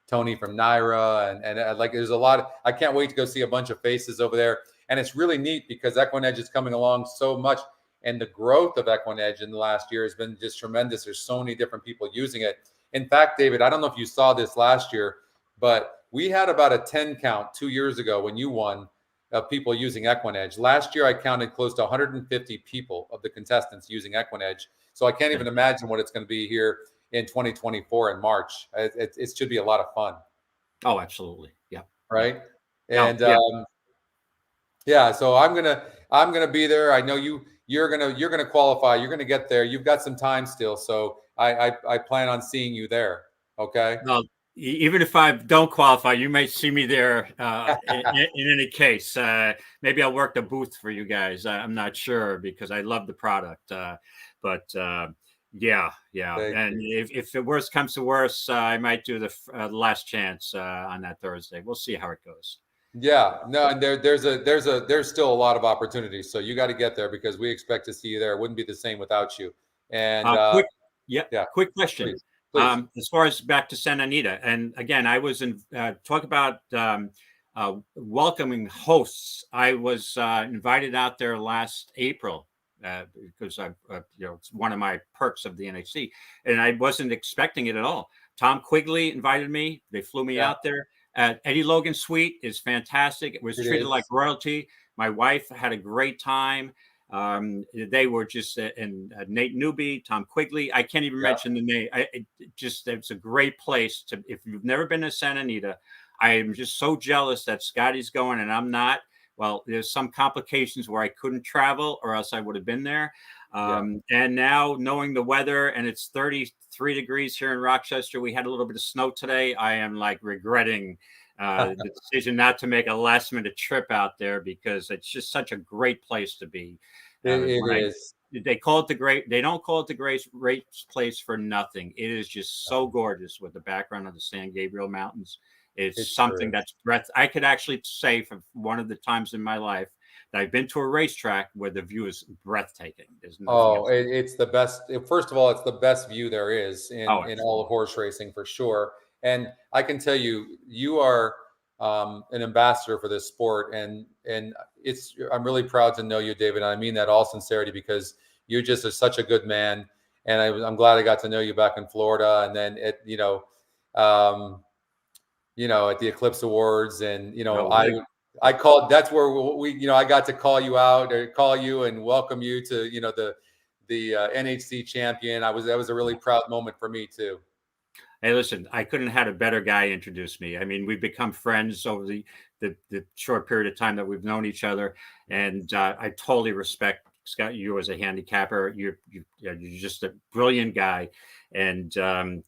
Tony from Naira, and like there's a lot. I can't wait to go see a bunch of faces over there. And it's really neat because EquinEdge is coming along so much, and the growth of EquinEdge in the last year has been just tremendous. There's so many different people using it. In fact, David, I don't know if you saw this last year, but we had about a 10 count 2 years ago when you won of people using EquinEdge. Last year, I counted close to 150 people of the contestants using EquinEdge. So I can't even imagine what it's going to be here in 2024 in March. It should be a lot of fun. Oh, absolutely. Yeah. Right. And so I'm gonna be there. I know you're gonna qualify. You're gonna get there. You've got some time still, so I plan on seeing you there. Okay. No, even if I don't qualify, you may see me there in any case. Maybe I'll work the booth for you guys. I'm not sure because I love the product. But yeah. And if the worst comes to worst, I might do the last chance on that Thursday. We'll see how it goes. Yeah, no, and there's still a lot of opportunities. So you got to get there because we expect to see you there. It wouldn't be the same without you. And quick question. Please. As far as back to Santa Anita, and again, I was in talk about welcoming hosts. I was invited out there last April because it's one of my perks of the NHC, and I wasn't expecting it at all. Tom Quigley invited me. They flew me out there. Eddie Logan's suite is fantastic. It was treated like royalty. My wife had a great time. They were just and Nate Newby, Tom Quigley. I can't even mention the name. It's a great place to. If you've never been to Santa Anita, I am just so jealous that Scotty's going and I'm not. Well, there's some complications where I couldn't travel, or else I would have been there. And now, knowing the weather, and it's 33 degrees here in Rochester, we had a little bit of snow today. I am like regretting the decision not to make a last minute trip out there, because it's just such a great place to be. It is. They call it the great. They don't call it the great place for nothing. It is just so gorgeous with the background of the San Gabriel Mountains. It's something true. that's I could actually say, for one of the times in my life that I've been to a racetrack where the view is breathtaking. There's nothing else. It's the best. First of all, it's the best view there is in all of horse racing, for sure. And I can tell you, you are an ambassador for this sport, and I'm really proud to know you, David. And I mean that all sincerity, because you just are such a good man. And I'm glad I got to know you back in Florida, and then at at the Eclipse Awards, and I called. That's where I got to call you out, or call you and welcome you to the NHC champion. That was a really proud moment for me too. Hey, listen, I couldn't have had a better guy introduce me. I mean, we've become friends over the short period of time that we've known each other, and I totally respect, Scott, you as a handicapper. You're just a brilliant guy. And, I'm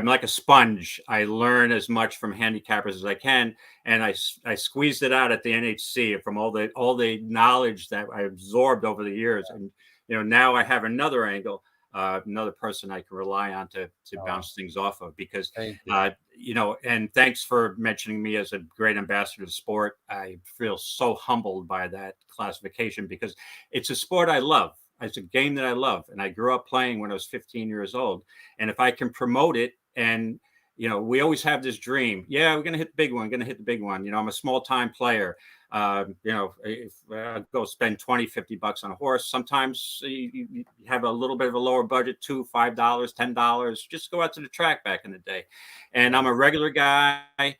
like a sponge. I learn as much from handicappers as I can. And I squeezed it out at the NHC from all the knowledge that I absorbed over the years. And, now I have another angle, another person I can rely on to bounce things off of, because, and thanks for mentioning me as a great ambassador to sport. I feel so humbled by that classification, because it's a sport I love. It's a game that I love, and I grew up playing when I was 15 years old. And if I can promote it, and we always have this dream. Yeah, we're going to hit the big one. I'm a small time player. If I go spend $20-$50 on a horse, sometimes you have a little bit of a lower budget, $2, $5, $10. Just go out to the track back in the day. And I'm a regular guy.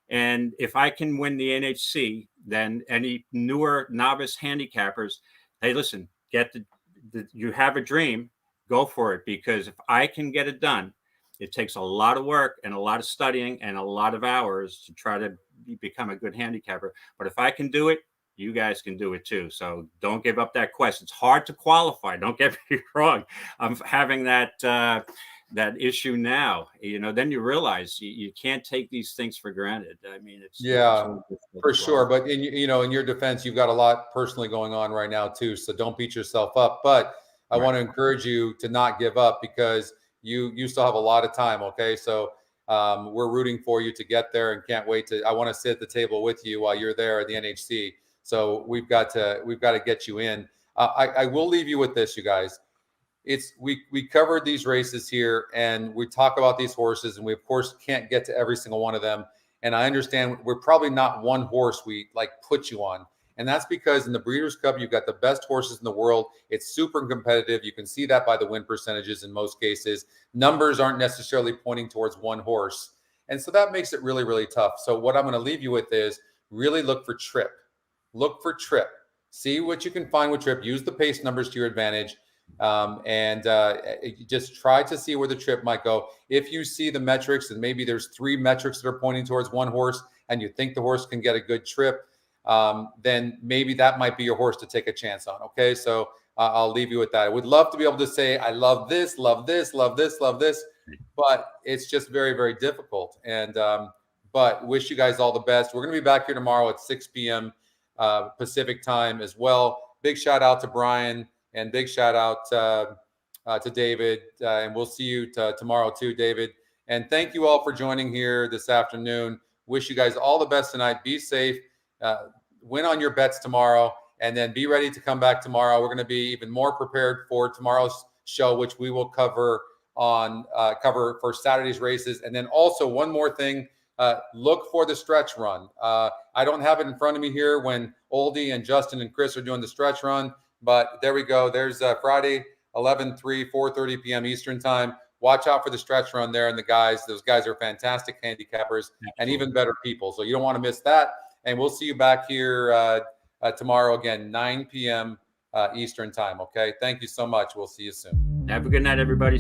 And if I can win the NHC, then any newer novice handicappers, hey, listen, you have a dream, go for it. Because if I can get it done, it takes a lot of work and a lot of studying and a lot of hours to try to become a good handicapper. But if I can do it, you guys can do it too. So don't give up that quest. It's hard to qualify. Don't get me wrong. I'm having that issue now. Then you realize you can't take these things for granted. I mean, it's for sure. But in your defense, you've got a lot personally going on right now too. So don't beat yourself up. But I want to encourage you to not give up, because you still have a lot of time. Okay. So we're rooting for you to get there, and can't wait I want to sit at the table with you while you're there at the NHC. So we've got to get you in. I will leave you with this, you guys. We covered these races here, and we talk about these horses, and we of course can't get to every single one of them. And I understand we're probably not one horse we put you on. And that's because in the Breeders' Cup, you've got the best horses in the world. It's super competitive. You can see that by the win percentages in most cases. Numbers aren't necessarily pointing towards one horse. And so that makes it really, really tough. So what I'm going to leave you with is really look for trip. Look for trip. See what you can find with trip. Use the pace numbers to your advantage. And just try to see where the trip might go. If you see the metrics, and maybe there's 3 metrics that are pointing towards one horse, and you think the horse can get a good trip, then maybe that might be your horse to take a chance on. Okay. So I'll leave you with that. I would love to be able to say, I love this, love this, love this, love this, but it's just very, very difficult. And, but wish you guys all the best. We're going to be back here tomorrow at 6 p.m. Pacific time as well. Big shout out to Brian, and big shout out to David. And we'll see you tomorrow too, David. And thank you all for joining here this afternoon. Wish you guys all the best tonight. Be safe. Win on your bets tomorrow, and then be ready to come back tomorrow. We're going to be even more prepared for tomorrow's show, which we will cover for Saturday's races. And then also one more thing, look for the stretch run. I don't have it in front of me here when Oldie and Justin and Chris are doing the stretch run, but there we go. There's Friday, 11/3, 4:30 p.m. Eastern time. Watch out for the stretch run there. And those guys are fantastic handicappers and even better people. So you don't want to miss that. And we'll see you back here tomorrow again, 9 p.m. Eastern time. Okay. Thank you so much. We'll see you soon. Have a good night, everybody.